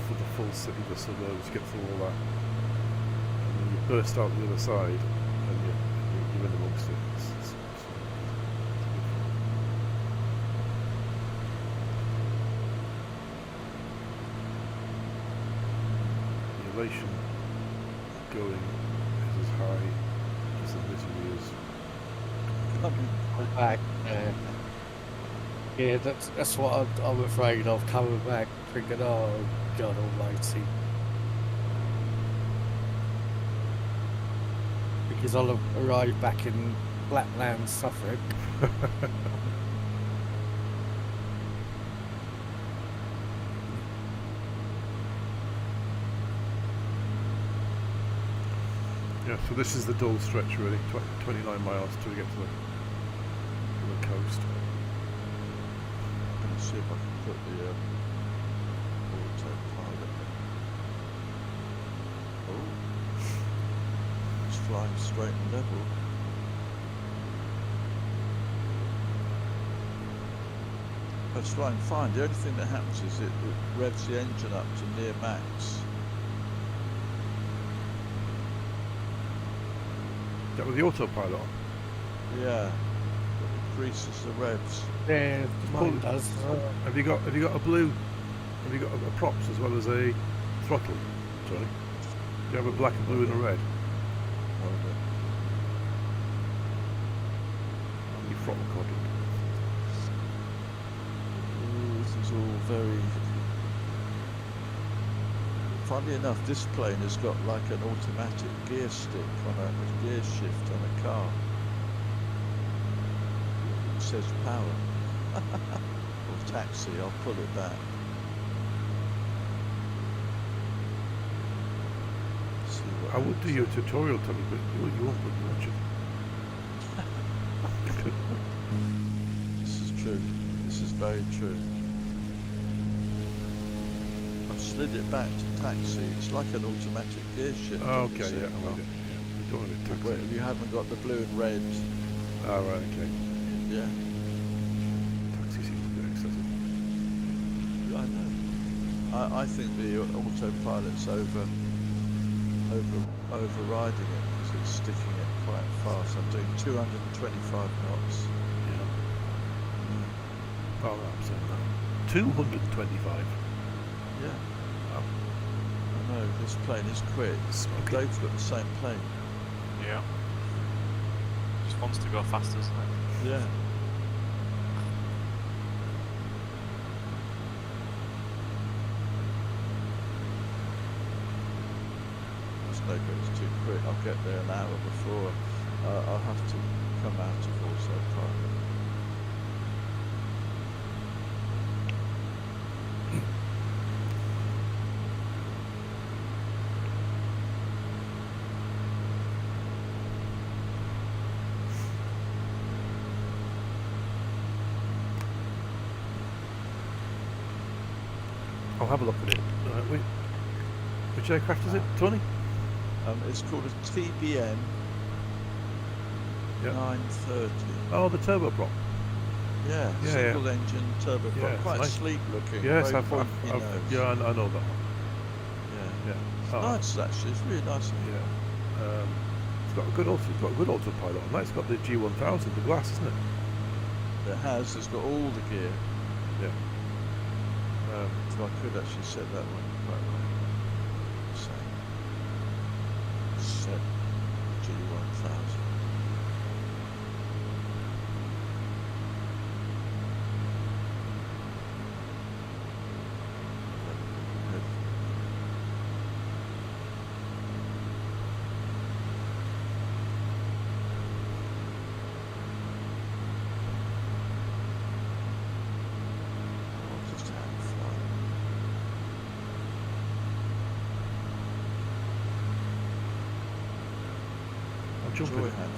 for the full city, the suburbs. You get through all that, and then you burst out the other side, and you're in amongst it. It's the elation going is as high as the misery is coming. Back. Yeah, that's what I'm afraid of, coming back, thinking, oh God Almighty, because I'll have arrived back in Blackland, Suffolk. Yeah, so this is the dull stretch really, 29 miles till we get to the coast. I'm going to see if I can put the autopilot in. Oh, it's flying straight and level. It's flying fine. The only thing that happens is it revs the engine up to near max. Is that with the autopilot on? Yeah. It increases the revs. Yeah, mine Cool. does. Have you got a blue? Have you got a props as well as a throttle, Tony? Do you have a black, a blue, and a red? Your throttle coding. Ooh, this is all very... Funny enough, this plane has got like an automatic gear stick on a gear shift on a car. It says power. Or taxi, I'll pull it back. See what I would do your tutorial, Tony, but you won't watch it. This is true. This is very true. I've slid it back to taxi. It's like an automatic gear shift. Oh, on the okay, yeah, second I'm one. with it. Yeah. You don't want to taxi. Where you haven't got the blue and red. Oh, right, okay. Yeah, Taxi seems a bit excessive. I know. I think the autopilot's overriding it because it's sticking it quite fast. I'm doing 225 knots. Yeah. Oh, no, I'm saying that. 225. Yeah, Wow. I know. This plane is quick. Smoky. Dave's got the same plane. Yeah. Just wants to go faster, doesn't it? Yeah. It's no good, it's too quick. I'll get there an hour before. I'll have to come out of autopilot. I'll have a look at it. Which aircraft is it, Tony? It's called a TBN Yeah. 930. Oh, the turboprop. Yeah, Yeah, single engine turboprop, Yeah, it's quite nice. sleek looking. Yes, very I've pointy nose. yeah, I know that one. Yeah. Yeah. It's Oh, nice actually. It's really nice. Yeah. It's got a good autopilot on that. It's got the G1000, the glass, isn't it? It has. It's got all the gear. Yeah. So I could actually set that one quite right. So set G1000. Just have fun.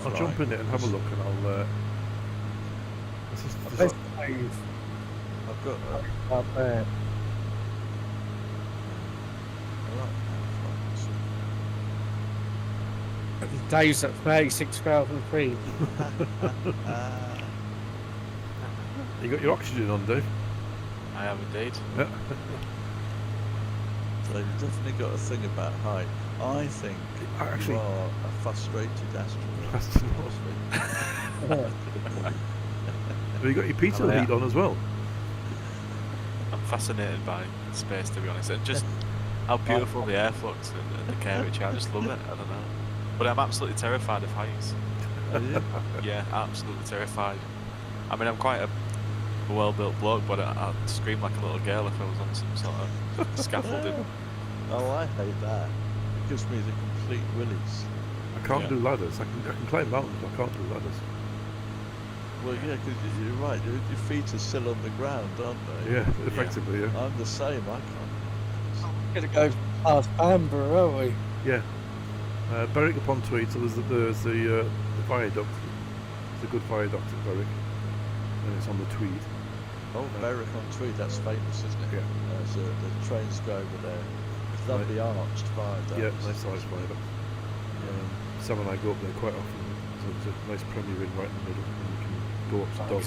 I'll jump in it and have a look, and I'll. This is, Best I've got up there. I like hand Dave's at 36,000 feet. you got your oxygen on, Dave. I have indeed. Yeah. So you've definitely got a thing about height. I think Actually- you are a frustrated astronaut. Have you got your pizza Oh, yeah. heat on as well? I'm fascinated by space, to be honest, and just how beautiful the airflux and the curvature. I just love it. I don't know, but I'm absolutely terrified of heights. Are you? Yeah, absolutely terrified. I mean, I'm quite a well-built bloke, but I'd scream like a little girl if I was on some sort of scaffolding. Oh, I hate that. It gives me the complete willies. I can't Yeah. do ladders. I can climb mountains, but I can't do ladders. Well, yeah, because you're right. Your feet are still on the ground, aren't they? Yeah, effectively, yeah. I'm the same. I can't. Gonna go past Edinburgh, aren't we? Yeah. Berwick-upon-Tweed, so there's the viaduct. It's a good viaduct at Berwick, and it's on the Tweed. Oh, Berwick-upon-Tweed, that's famous, isn't it? Yeah. The trains go over there. It's lovely arched viaduct. Yeah, nice sized viaduct. Sam and I go up there quite often. So it's a nice Premier Inn right in the middle, and you can go up to Dog.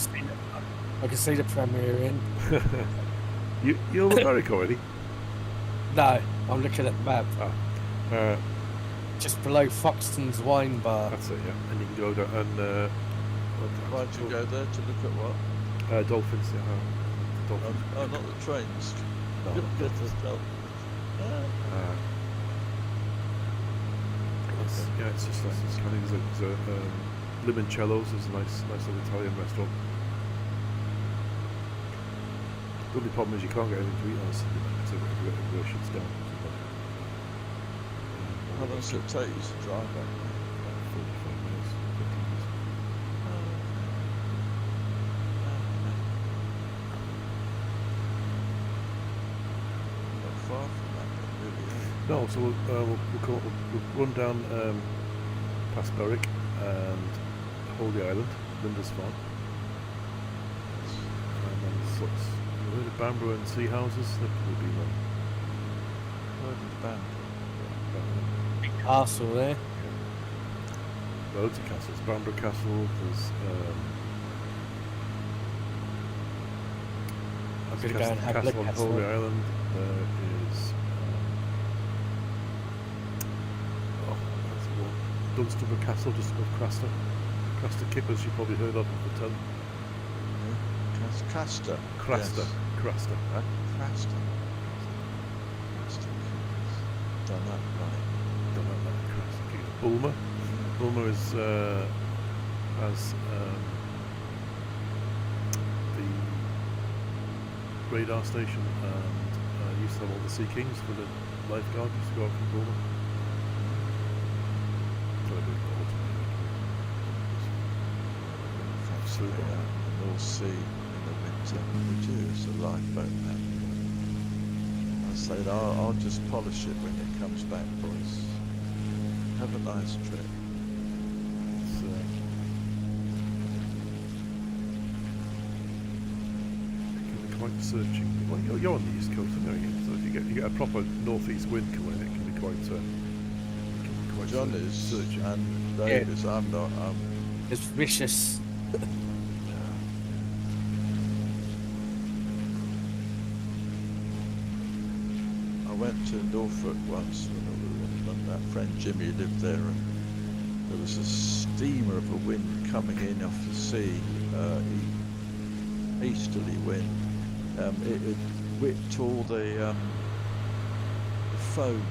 I can see the Premier Inn. You're over Berwick already? No, I'm looking at the map. just below Foxton's Wine Bar. That's it, yeah. And you can go down and Why'd you go there to look at what? dolphins, yeah. Dolphins. Oh, not the trains. No, Good, not good dolphins. as well. Yeah, it's just it's kind of there's a Limoncello's is a nice little Italian restaurant. The only problem is you can't get anything to eat on a Sunday night because everywhere shuts down. How long does it take you to drive back? About 45 minutes, 50 minutes. Not far from that, but really. No, so we'll run down past Berwick and Holy Island, Lindisfarne, and then the Bamborough and Sea Houses. That will be one. Heard of the band? Big castle there. Loads of castles. Bamborough Castle. There's Gonna go and have a look Castle on at Holy it. Island. There is that's what Dunstable Castle just above Craster. Craster Kippers you've probably heard of the ton. Castor. Craster. Yes. Craster. Craster. Done that right. Don't know about Craster. Bulmer. Bulmer is has the radar station and used to have all the Sea Kings for the lifeguard used to go out from Bulmer. Absolutely out in the North Sea in the winter. We do. It's a lifeboat now. I said I'll just polish it when it comes back, boys. Have a nice trip. Quite searching. Well, you're on the east coast, aren't you? So if you get a proper northeast wind coming in, it can be quite. Jollies searching. and Davis. I'm not. It's vicious. I went to Norfolk once when that friend Jimmy lived there, and there was a steamer of a wind coming in off the sea, easterly wind. It whipped all the foam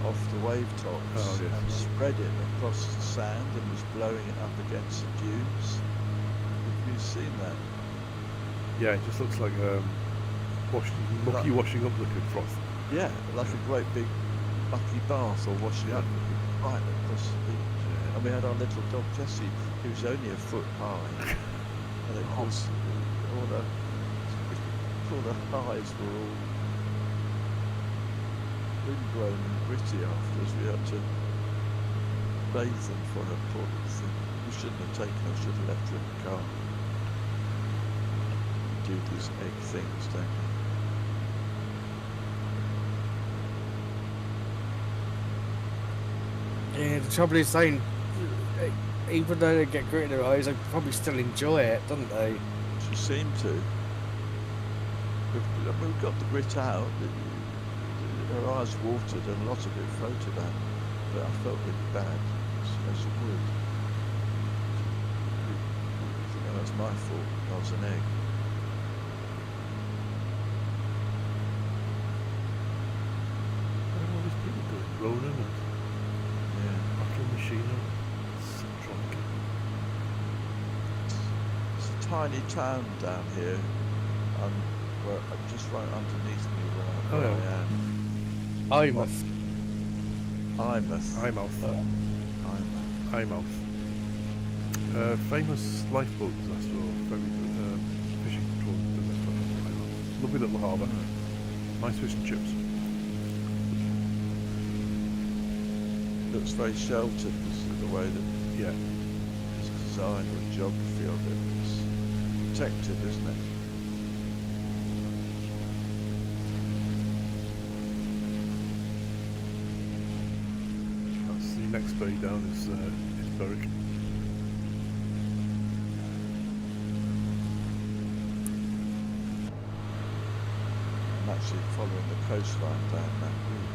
off the wave tops and spread it across the sand and was blowing it up against the dunes. Have you seen that? Yeah, it just looks like mucky washing up liquid froth. Yeah, like a great big mucky bath or washing up right across the beach. And we had our little dog Jessie, who was only a foot high, and of course all the highs were all windblown and gritty after us. We had to bathe them for her, poor little thing. We shouldn't have taken her, should have left her in the car. We do these egg things, don't we? Yeah, the trouble is, even though they get grit in their eyes, they probably still enjoy it, don't they? She seemed to. We got the grit out. Her eyes watered and a lot of it floated out. But I felt really bad, as you would. You know, that's my fault. I was an egg. All these people doing Ronan and Battle Machine and It's a tiny town down here. Just right underneath me where I am. Eyemouth. Famous lifeboat disaster or very good fishing patrol disaster. Lovely little harbour. Nice fish and chips. Looks very sheltered because of the way that it's designed, the geography of it. It's protected, isn't it? The next bay down is Berwick. I'm actually following the coastline down that route.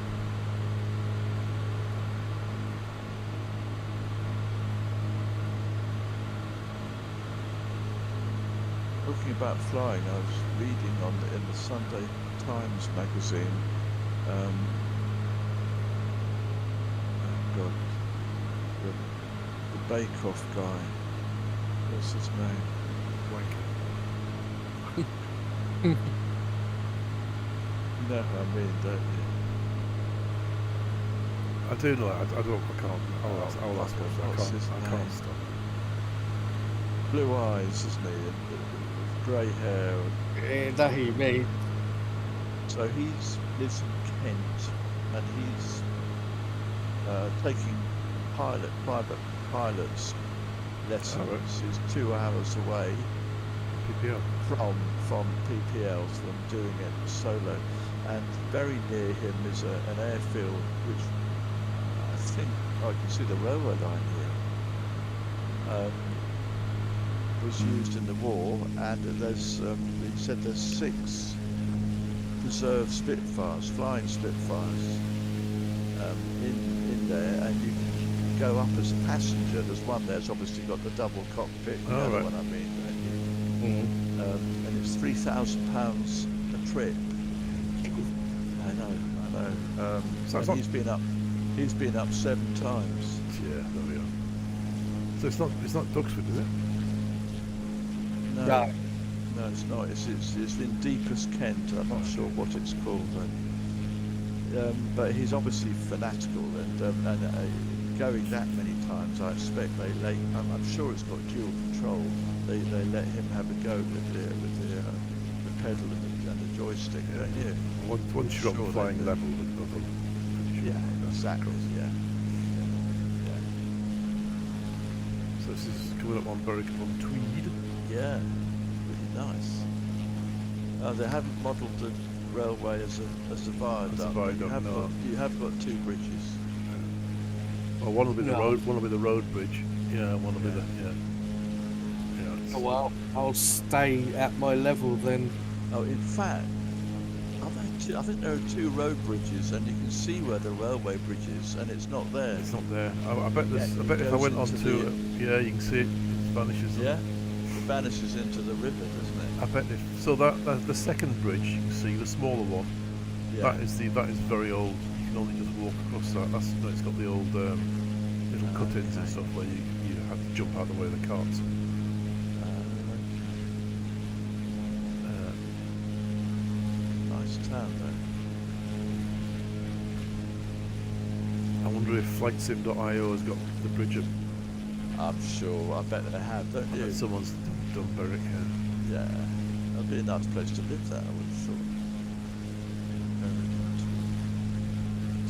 talking about flying, I was reading in the Sunday Times magazine. Oh God, the Bake Off guy. What's his name? Wanker. You know who I mean, don't you? I do know. I can't. I'll ask myself. I can't stop. Blue eyes, isn't he? With grey hair. That you mean? So he's lives in Kent, and he's taking private pilots lessons. He's 2 hours away PPL. from PPL, from doing it solo, and very near him is an airfield which I think I can see the railway line here. Was used in the war, and there's he said there's 6 preserved Spitfires, flying Spitfires, in there, and you can go up as a passenger. There's one there's obviously got the double cockpit. You know the one I mean, don't you? And it's £3,000 a trip. I know. So and he's been up 7 times. Yeah, there we are. So it's not Duxford, is it? No, it's not. It's in deepest Kent. I'm not sure what it's called, but he's obviously fanatical, and going that many times, I expect I'm sure it's got dual control. They let him have a go with the pedal and the joystick, don't you? Once you're on flying level, yeah, exactly. Yeah. So this is coming up on Berwick-upon-Tweed. Yeah, really nice. They haven't modelled the railway as a viaduct. You have got 2 bridges. Well, one will be the road. One will be the road bridge. Yeah, one will be the Oh well, I'll stay at my level then. Oh, in fact, I think there are 2 road bridges, and you can see where the railway bridge is, and it's not there. It's not there. I bet if I went on to you can see it vanishes. Yeah. Vanishes into the river, doesn't it? I bet that the second bridge you can see, the smaller one, that is very old. You can only just walk across that. It's got the old little cut-ins and stuff where you have to jump out of the way of the carts. Nice town, though. I wonder if FlightSim.io has got the bridge up. I'm sure. I bet they have, don't you? Someone's done Berwick, yeah. That'd be a nice place to live, that, I would have thought. Very good.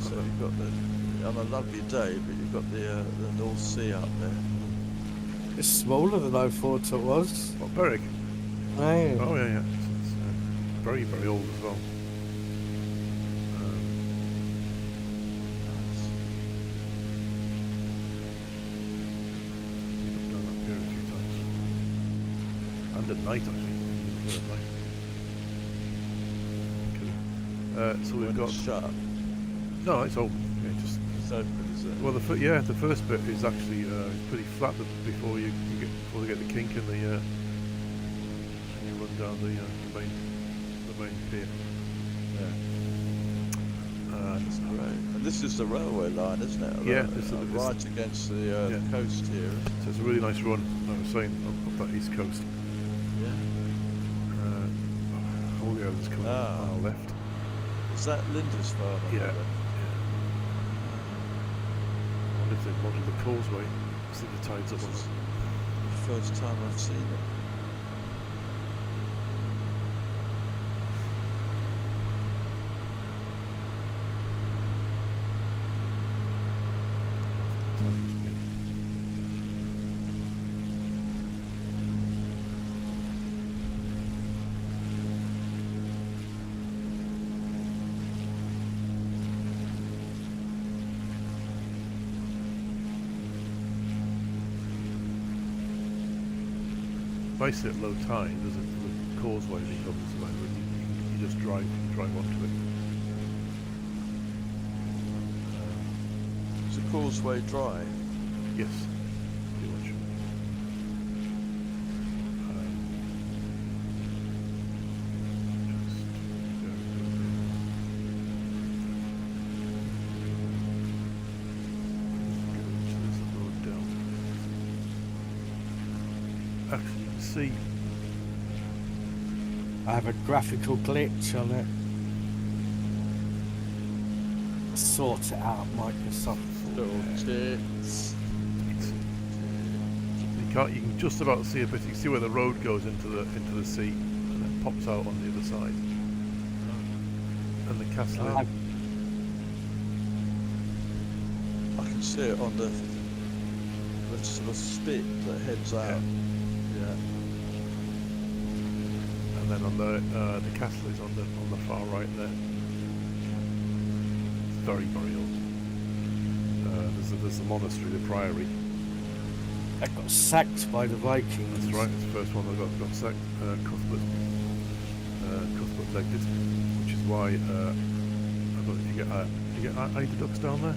So you've got on a lovely day, but you've got the North Sea up there. It's smaller than I thought it was. What, Berwick? Hey. Oh yeah. It's very, very old as well. At night, actually. Okay. So we've got. Shut. No, it's open. Yeah, it's open, is it? Well, the first bit is actually pretty flat before you get the kink and you run down the main pier. Yeah. That's great. And this is the railway line, isn't it? Yeah, right against the coast here. So it's a really nice run. I was saying up that east coast. All the others coming on our left. Is that Lindisfarne? Yeah. I wonder if they've modelled the causeway. See the tides up on it. The first time I've seen it. Basically at low tide, there's a causeway that comes around, and you just drive onto it. Is the causeway dry? Yes, pretty much. actually see. I have a graphical glitch on it. Sort it out, Microsoft. Little tits. You can just about see a bit. You can see where the road goes into the sea, and then pops out on the other side. And the castle. Oh. I can see it on the sort of spit that heads out. Yeah. And then on the castle is on the far right there. It's very, very old. There's the monastery, the priory. I got sacked by the Vikings. That's right. It's the first one that got sacked. Cuthbert legged it, which is why I don't know if you get eider ducks down there.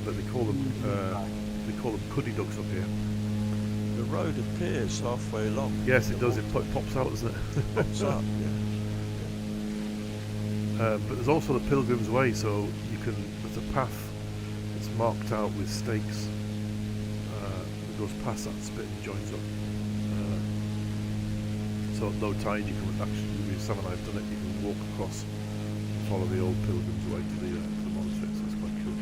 But they call them cuddy ducks up here. The road appears halfway along. Yes, it does. It pops out, doesn't it? Pops up, yeah. But there's also the Pilgrim's Way, so there's a path that's marked out with stakes that goes past that spit and joins up. So at low tide, you can actually, with Sam and I have done it, you can walk across and follow the old Pilgrim's Way to the monastery, so it's quite cool.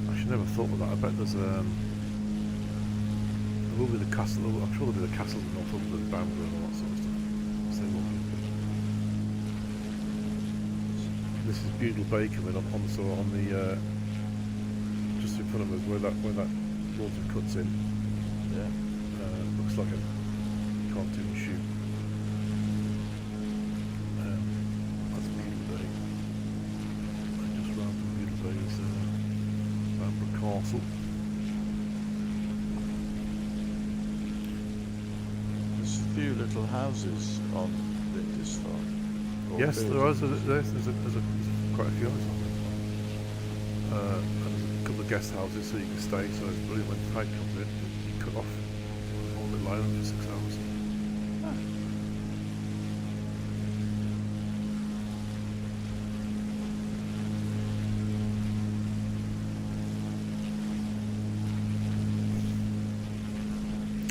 I actually never thought of that. I bet there's there will be the castle. I'm sure there'll be the castles in Northumberland, Bamburgh, and all that sort of stuff. So they won't be good. This is Budle Bay coming up on the just in front of us where that water cuts in. Yeah. Looks like a cartoon shoot. That's Budle Bay. And just round from Budle Bay is Bamburgh Castle. There's a few little houses on Lindisfarne. Yes, there's quite a few houses on Lindisfarne. And there's a couple of guest houses so you can stay, so it's brilliant when the tide comes in, you cut off all the island for 6 hours.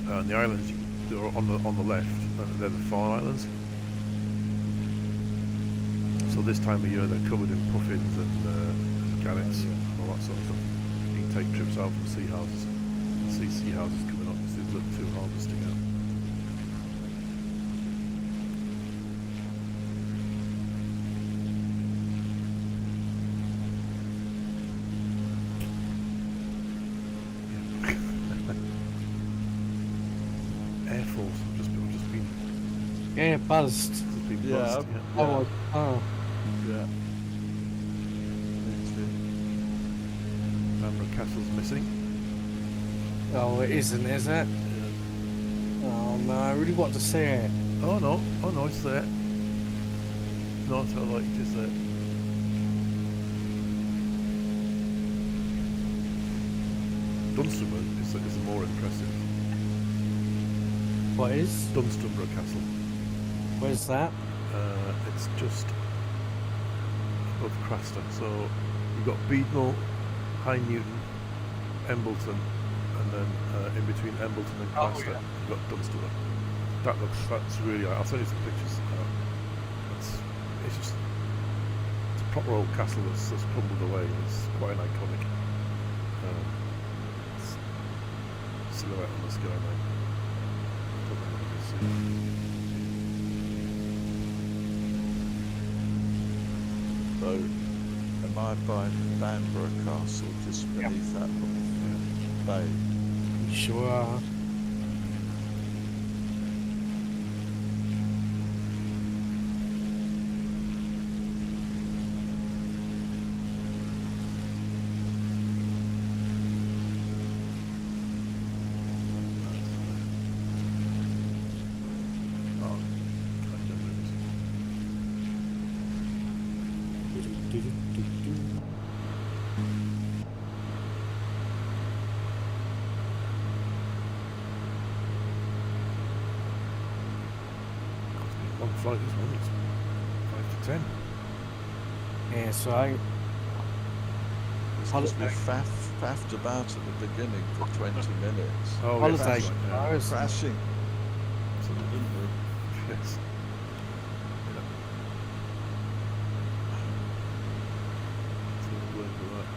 And the islands that are on the left, they're the Farne Islands. So this time of year they're covered in puffins and gannets and all that sort of stuff. You can take trips out from sea houses and see sea houses coming up. So there's little 2 harvesting out. Air Force. I've just been. Yeah, buzzed. Just been Yeah. buzzed, yeah. Oh, oh. Yeah. Bamburgh Castle's missing. Oh, it isn't, is it? Oh no, I really want to see it. Oh no, it's there. No, it's alright, it is there. Dunstable is more impressive. What is? Dunstable Castle. Where's that? It's just above Craster. So you've got Beadnell, High Newton, Embleton, and then in between Embleton and Craster, you've got Dunstable. That's really. I'll send you some pictures. It's a proper old castle that's crumbled away. It's quite an iconic silhouette on the skyline. Don't know if you can see. So, am I by Bamburgh Castle just beneath that bay? You sure are. Long flight this morning. It's 5 to 10. Yeah, so I It's because we faffed about at the beginning for 20 minutes. Oh, yes, Holiday that's right, yeah. car, isn't it? Crashing, Absolutely. didn't we? Yes. Yeah. It's all worth for that.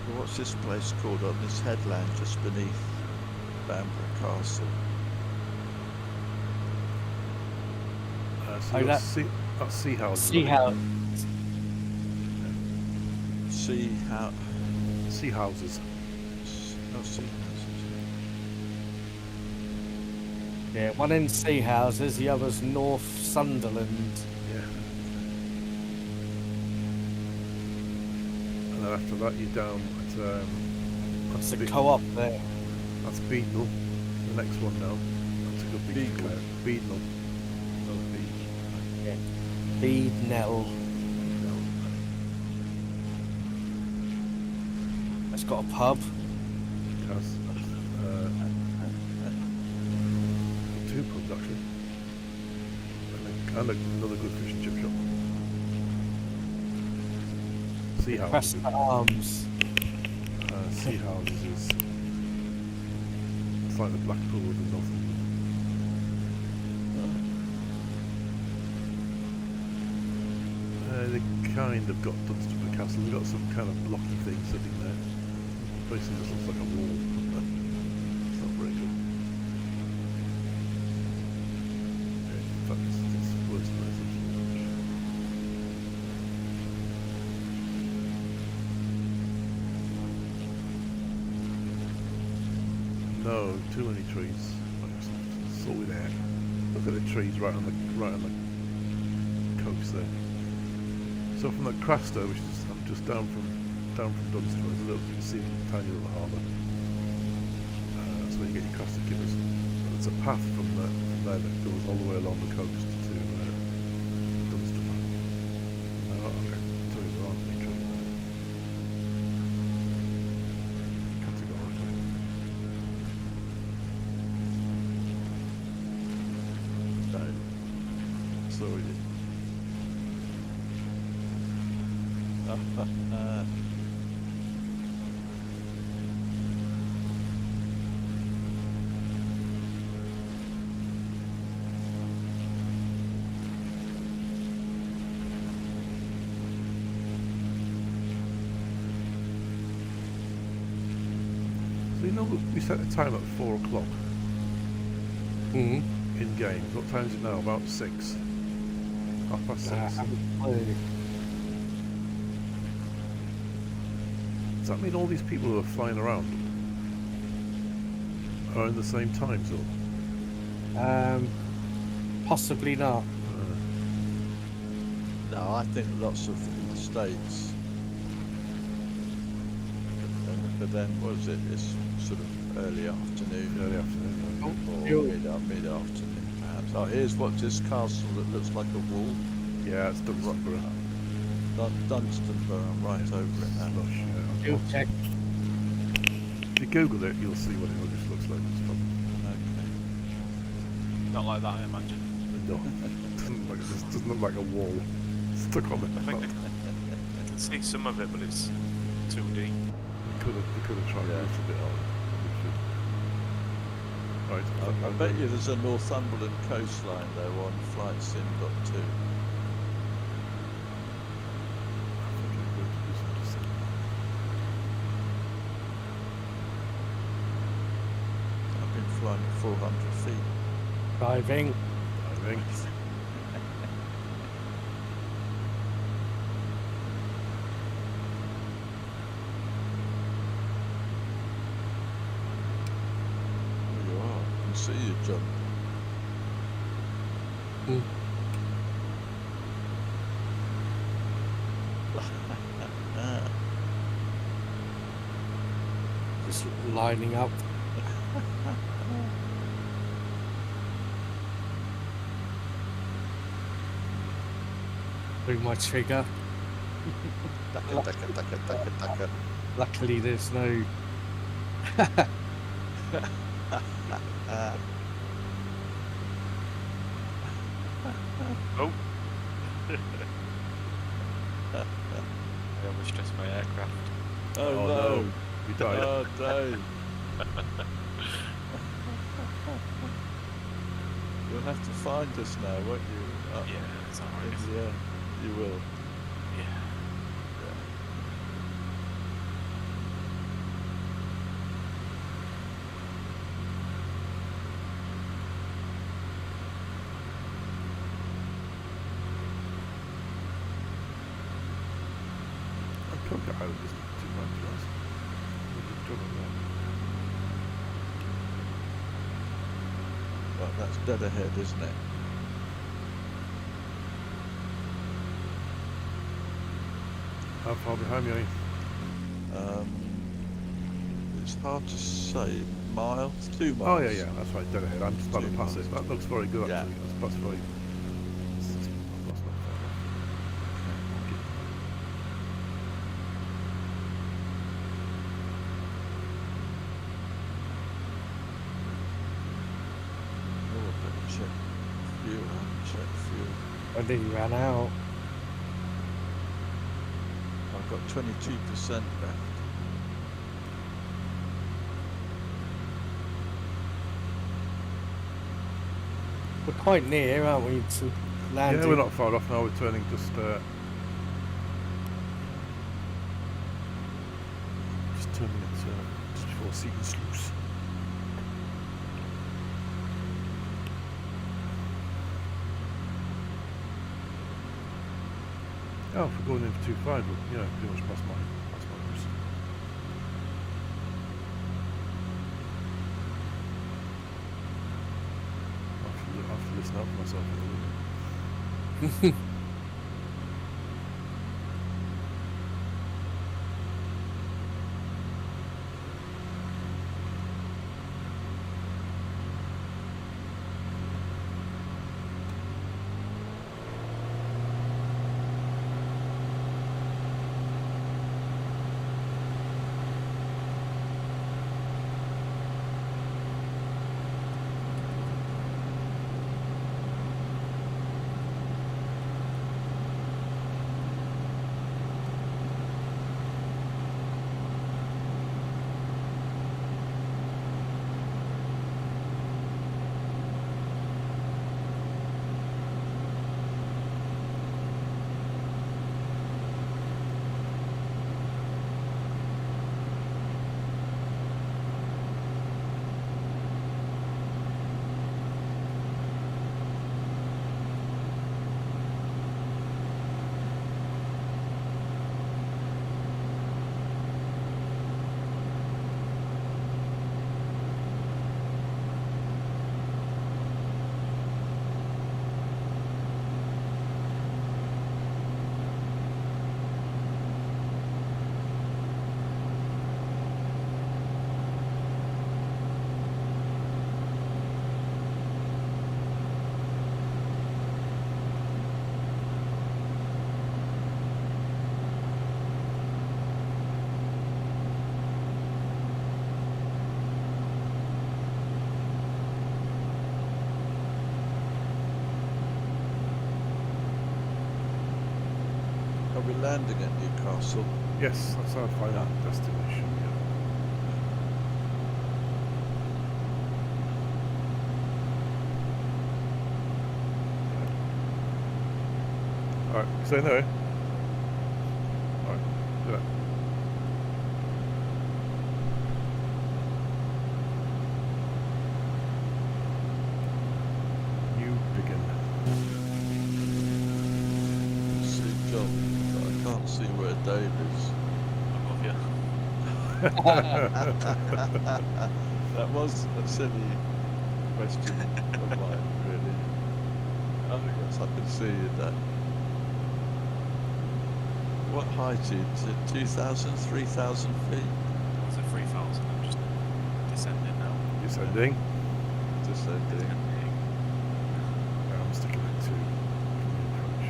Well, what's this place called on this headland just beneath Bamburgh Castle? So Oh, you've that- got that's sea houses. See how See how. Sea houses. Oh, see houses. yeah, one in Sea Houses, the other's North Sunderland. Yeah. And then after that, you're down at It's that's a Be- co-op there. That's Beadnell. The next one down. That's a good beach. Beadnell. Beadnell. Another beach. Beadnell. No. It's got a pub. It has two pubs actually, and another good fish and chip shop. Sea houses. Crest Arms. Sea houses is it's like the Blackpool of the North. They kind of got Dunstable Castle. They've got some kind of blocky thing sitting there. Basically, just looks like a wall. It's not very good. In fact, it's worse than this. No, too many trees. It's all there. Look at the trees right on the coast there. So from the Craster, which is I'm just down from Dunstable, there's a little, you can see a tiny little harbour. That's where you get your Craster kippers. There's a path from there that goes all the way along the coast to Dunstable. Now, okay, tell you there aren't any trees there. Categorically. No. Sorry. So you know we set the time at 4 o'clock Mm-hmm. in games. What time is it now? About 6. 6:30. Does that mean all these people who are flying around are in the same time zone? Possibly not. No, I think lots of in the States. But then, what is it? It's sort of early afternoon. Early afternoon. Or Sure. mid-afternoon, perhaps. Oh, here's this castle that looks like a wall. Yeah, it's Dunstable. Dunstable, I'm right over it now. Slush, yeah. You'll check. If you Google it, you'll see what it looks like. It's probably Okay. Not like that, I imagine. no. It doesn't look like a wall stuck on it. I think I can see some of it, but it's 2D. They could have tried Yeah. a little bit on. Right. I bet you there's a Northumberland coastline though on flightsim.2. I've been flying at 400 feet. Driving. I think. There you are. I can see you jump. Just lining up. Bring my trigger. Ducka. Luckily, there's no. Oh. I overstressed my aircraft. Oh, Oh, no. no. You died. Oh, Dave. You'll have to find us now, won't you? Yeah, it's alright. Yeah, you will. Yeah. I can't get out of this too much, guys. Good job on that. Well, that's dead ahead, isn't it? How far behind me are you? It's hard to say. Miles? 2 miles. Oh, yeah, that's right, dead ahead. I'm just about to 2 pass miles. it. That looks very good, Yeah. actually. That's very... That's not far off. Oh, I better check fuel. Check fuel. I think you ran out. I've got 22% left. We're quite near, aren't we, to landing? Yeah, we're not far off now. We're turning just turning it just before Seaton Sluice. Oh, if we're going in for 2.5, we're pretty much past my route. I have to listen out for myself in a minute. Are we landing at Newcastle? Yes, that's our final destination. Yeah. Alright, say no. Alright, do that. You begin. See John, but I can't see where Dave is. Above you. That was a silly question of mine, really. Oh yes, I can see that. What height is it? 2,000, 3,000 feet? It's a 3,000. I'm just descending now. Descending. Descending. Yeah, I'm sticking it to the approach.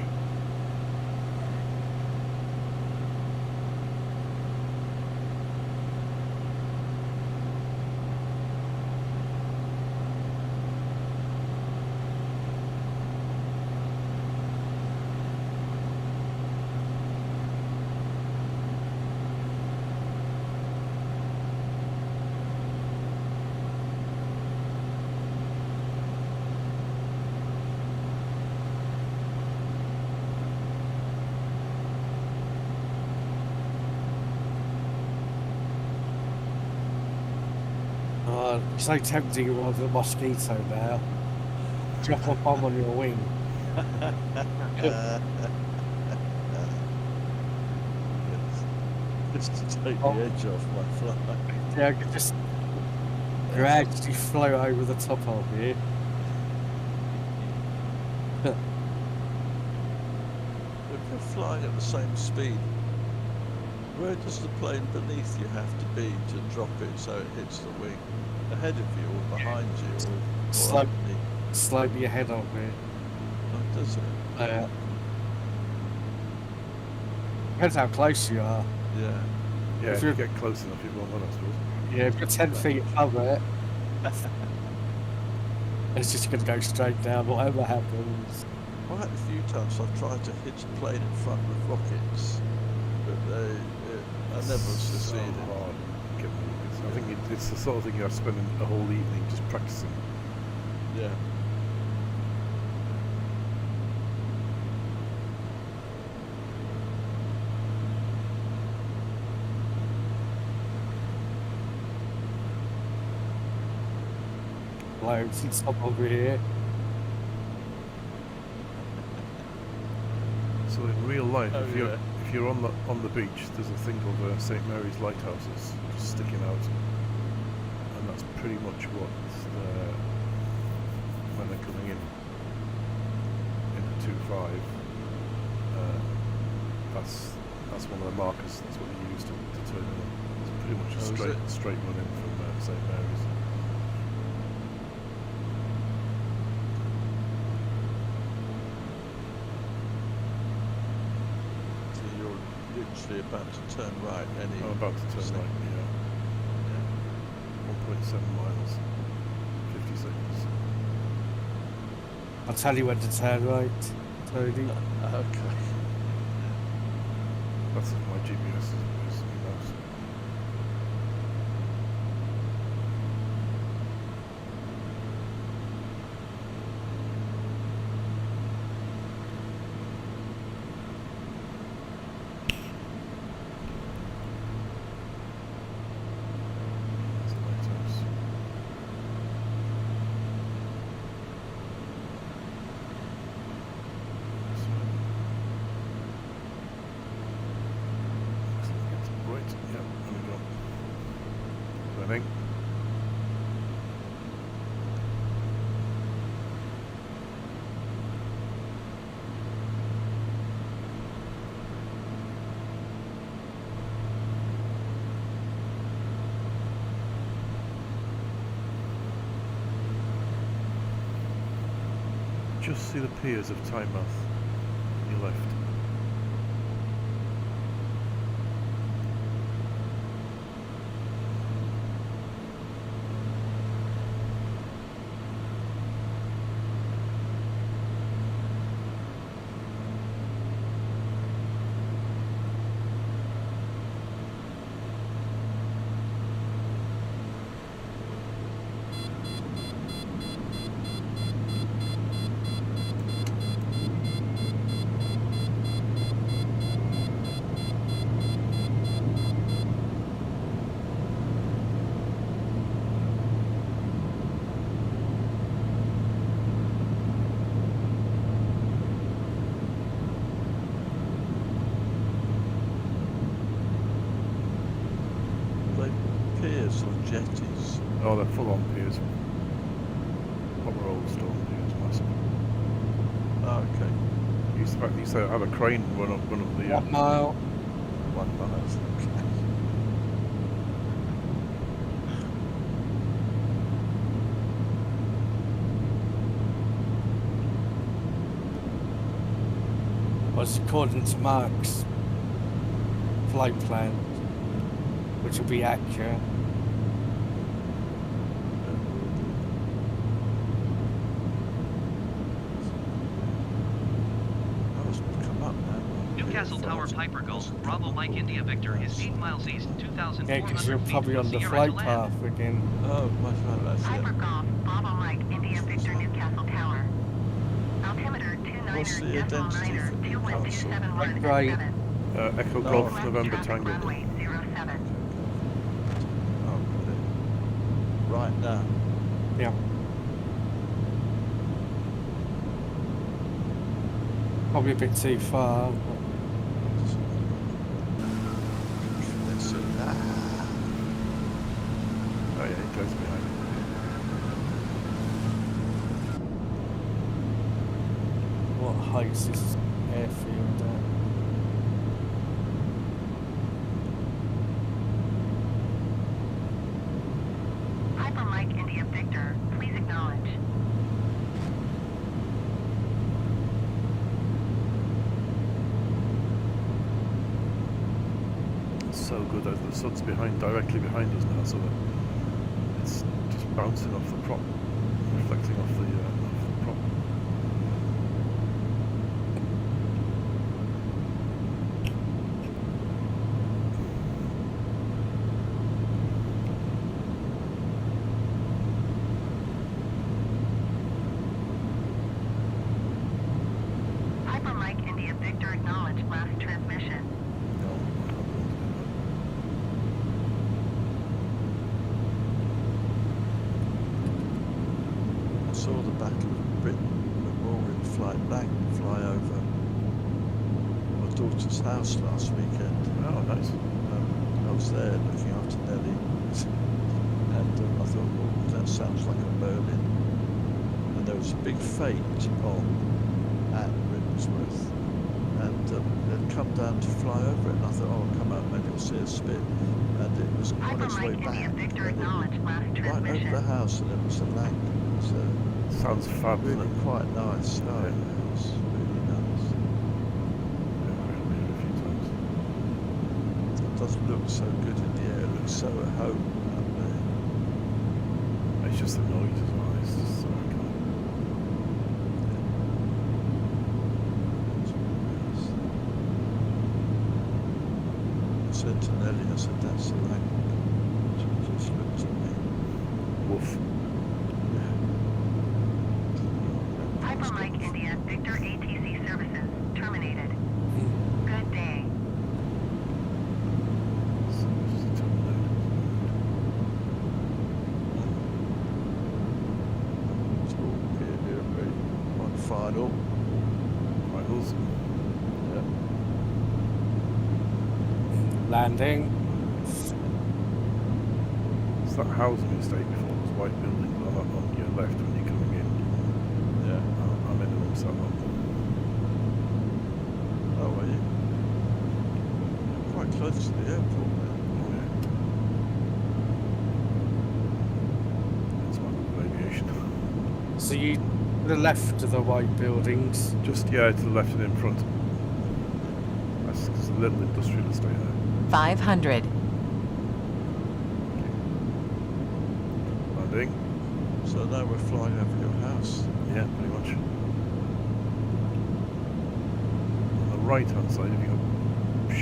so tempting it was a mosquito now. Drop a bomb on your wing. Just to take the edge off my fly. Yeah, I could just gradually float over the top of you. If you're flying at the same speed, where does the plane beneath you have to be to drop it so it hits the wing? Ahead of you or behind you or underneath? Slightly ahead of me. Oh, does it? Depends how close you are. Yeah. Yeah, if you get close enough, it won't run, I suppose. Yeah, if you're 10 feet above it, it's just going to go straight down, whatever happens. Quite a few times I've tried to hit a plane in front with rockets, but I never succeeded. Hard. I think it's the sort of thing you have to spend a whole evening just practicing. Yeah. Like, stop over here. So in real life, Oh, if you're on the beach, there's a thing called St Mary's lighthouses just sticking out, and that's pretty much what when they're coming in into 2.5. That's one of the markers. That's what they use to turn them on. It's pretty much a straight run in from St Mary's. Literally about to turn right. I'm about to turn right, yeah. 1.7 miles, 50 seconds. I'll tell you when to turn right, Tony. Okay. That's my GPS is mouse. Just see the piers of Tynemouth on your left. Piers or jetties? Oh, they're full-on piers. Proper old stone piers, massive. Oh, okay. Used to have a crane run up the 1 mile. 1 mile. Was according to Mark's flight plan, which will be accurate. Newcastle Tower Piper Gulf, Bravo Mike India Victor is 8 miles east, 2,400 Yeah, because you're feet probably from on the Sierra flight to land. path again. Oh, much better. That's Piper it. Golf, Bravo Mike, India Victor, Newcastle Tower. Altimeter 29er, What's the decimal identity 9er, for Newcastle? 2127 Right. Echo No. Golf Left November traffic Tango. runway 07. Oh, got it. right now. Yeah. Probably a bit too far. But That's it. Oh yeah, it goes behind. what height's this airfield at? Hyper Mike India Victor, please acknowledge. It's so good that the sun's directly behind us now, so that it's just bouncing off the prop, reflecting off the prop. Hyper Mike India Victor, acknowledge last transmission. No, I'm not going to do I saw the Battle of Britain Memorial Flight Blank fly over my daughter's house last weekend. that. Oh, nice. I was there looking after Nelly, and I thought, oh, that sounds like a Merlin. And there was a big fete on at Rimmsworth, and they'd come down to fly over it, and I thought, oh, I'll come out, maybe I'll see a spit. And it was on Hyper its way Mike back, India Victor, and it acknowledge last right over transmission. the house, and it was a Lang. So Sounds fab, doesn't really it? quite nice. Oh, Yeah. it was really nice. Yeah, I've been here a few times. It doesn't look so good in the air. It looks so at home out there. It's just the noise as well. It's just so cool. It's really nice. I said to Nelly, I said, that's a Lang. She just looked at me. Woof. Hyper Mike India Victor, ATC services terminated. Good day. So it's just a terminator. So here, one final. Finals. Yeah. It's Landing. that housing estate before those white buildings on your left when you're coming in. Yeah. I'm in amongst that one. Oh, are you? Quite close to the airport now. Oh yeah. That's one of aviation. So you to the left of the white buildings. Just to the left and in front. That's a little industrial estate there. 500. Landing. So now we're flying over your house. Yeah, pretty much. On the right hand side, if you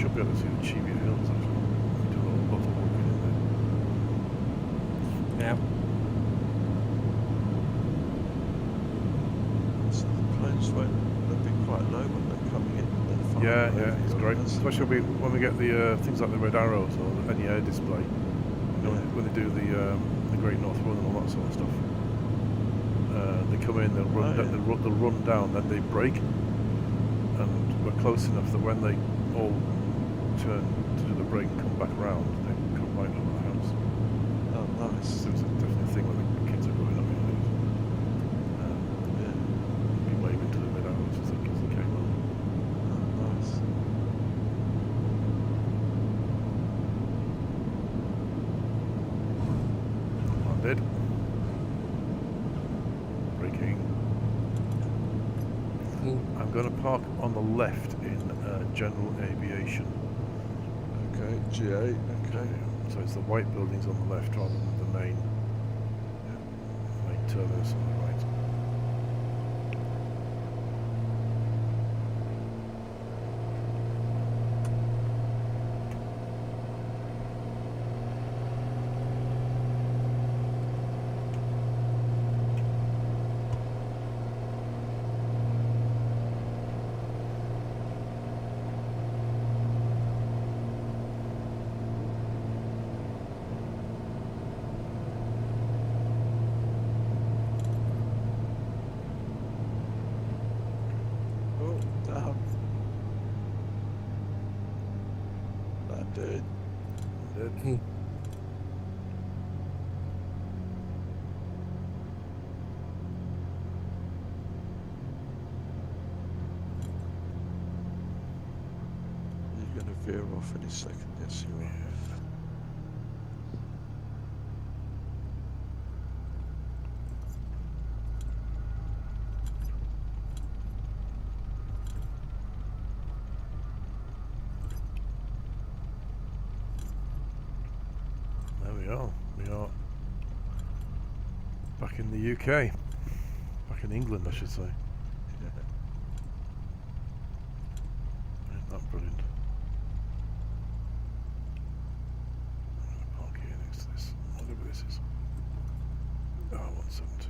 should be able to see the Cheviot Hills actually. We do a lot of walking in there. Yeah. So the planes won't, they'll be quite low when they're coming in. They're flying Yeah, over it's your great. house. Especially when we get the things like the red arrows or any air display. You know, when they do the Great North Run and all that sort of stuff. They come in, they'll run, Oh, yeah. they'll run down, then they brake, and we're close enough that when they all turn to do the brake and come back round, they come right over the house. Oh, nice. So it's a definite thing when the kids are growing up. You know, Yeah. be waving to the red arrows as they came on. Oh, nice. Landed. Braking. I'm going to park on the left in general aviation. Okay, G8, okay. So it's the white buildings on the left rather than the main terminus on the right. veer off any second. Yes, you are. There we are. We are back in the UK. Back in England, I should say. Ain't that brilliant? I'm going to park here next to this, whatever this is. R172.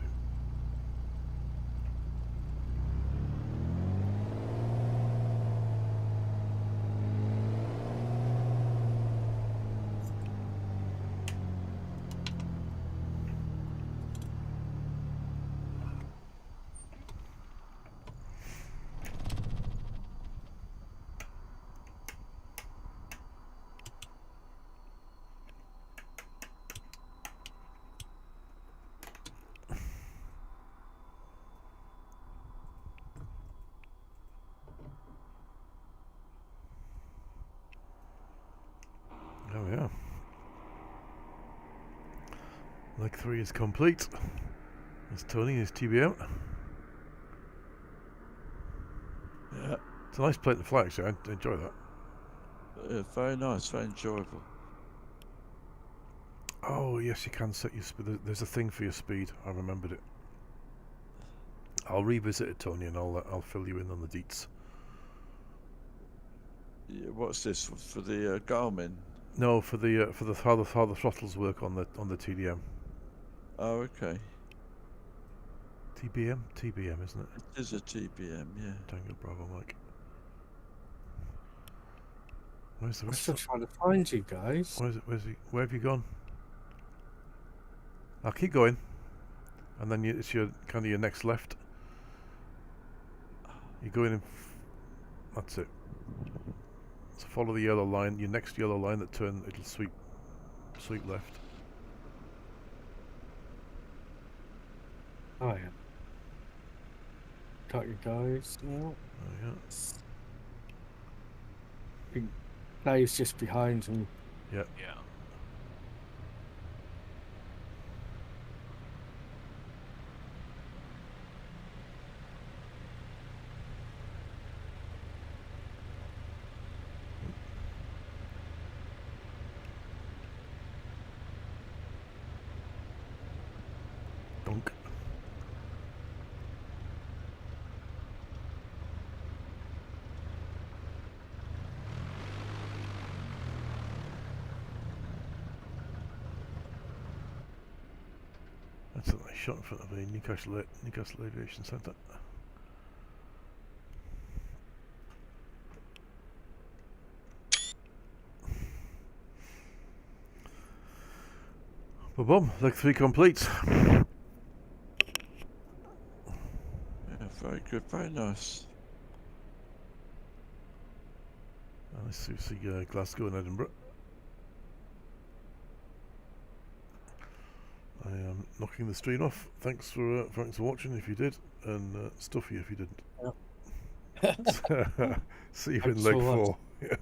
Oh yeah. Leg 3 is complete. There's Tony, his TBM. Yeah. It's a nice plate to fly actually, I enjoy that. Very nice, very enjoyable. Oh yes, you can set your speed. There's a thing for your speed. I remembered it. I'll revisit it, Tony, and I'll fill you in on the deets. Yeah, what's this for the Garmin? No, for the how the throttles work on the TDM. Oh, okay. TBM, isn't it? It is a TBM, yeah. Tango Bravo Mike. Where's the I'm rest? still trying to find you guys. Where's he? Where have you gone? I'll keep going, and then it's your kind of your next left. You're going in. That's it. So follow the yellow line. Your next yellow line that turn, it'll sweep left. Oh yeah. Got you guys now. Oh yeah. Dave's just behind me. Yeah. Yeah. Dunk. That's a nice shot in front of a Newcastle Aviation Centre. Boom, leg 3 complete. Yeah, very good, very nice. Let's see Glasgow and Edinburgh. I am knocking the stream off. Thanks for watching if you did, and Stuffy if you didn't. Yep. See you in Thanks leg for 4. watching. Yeah.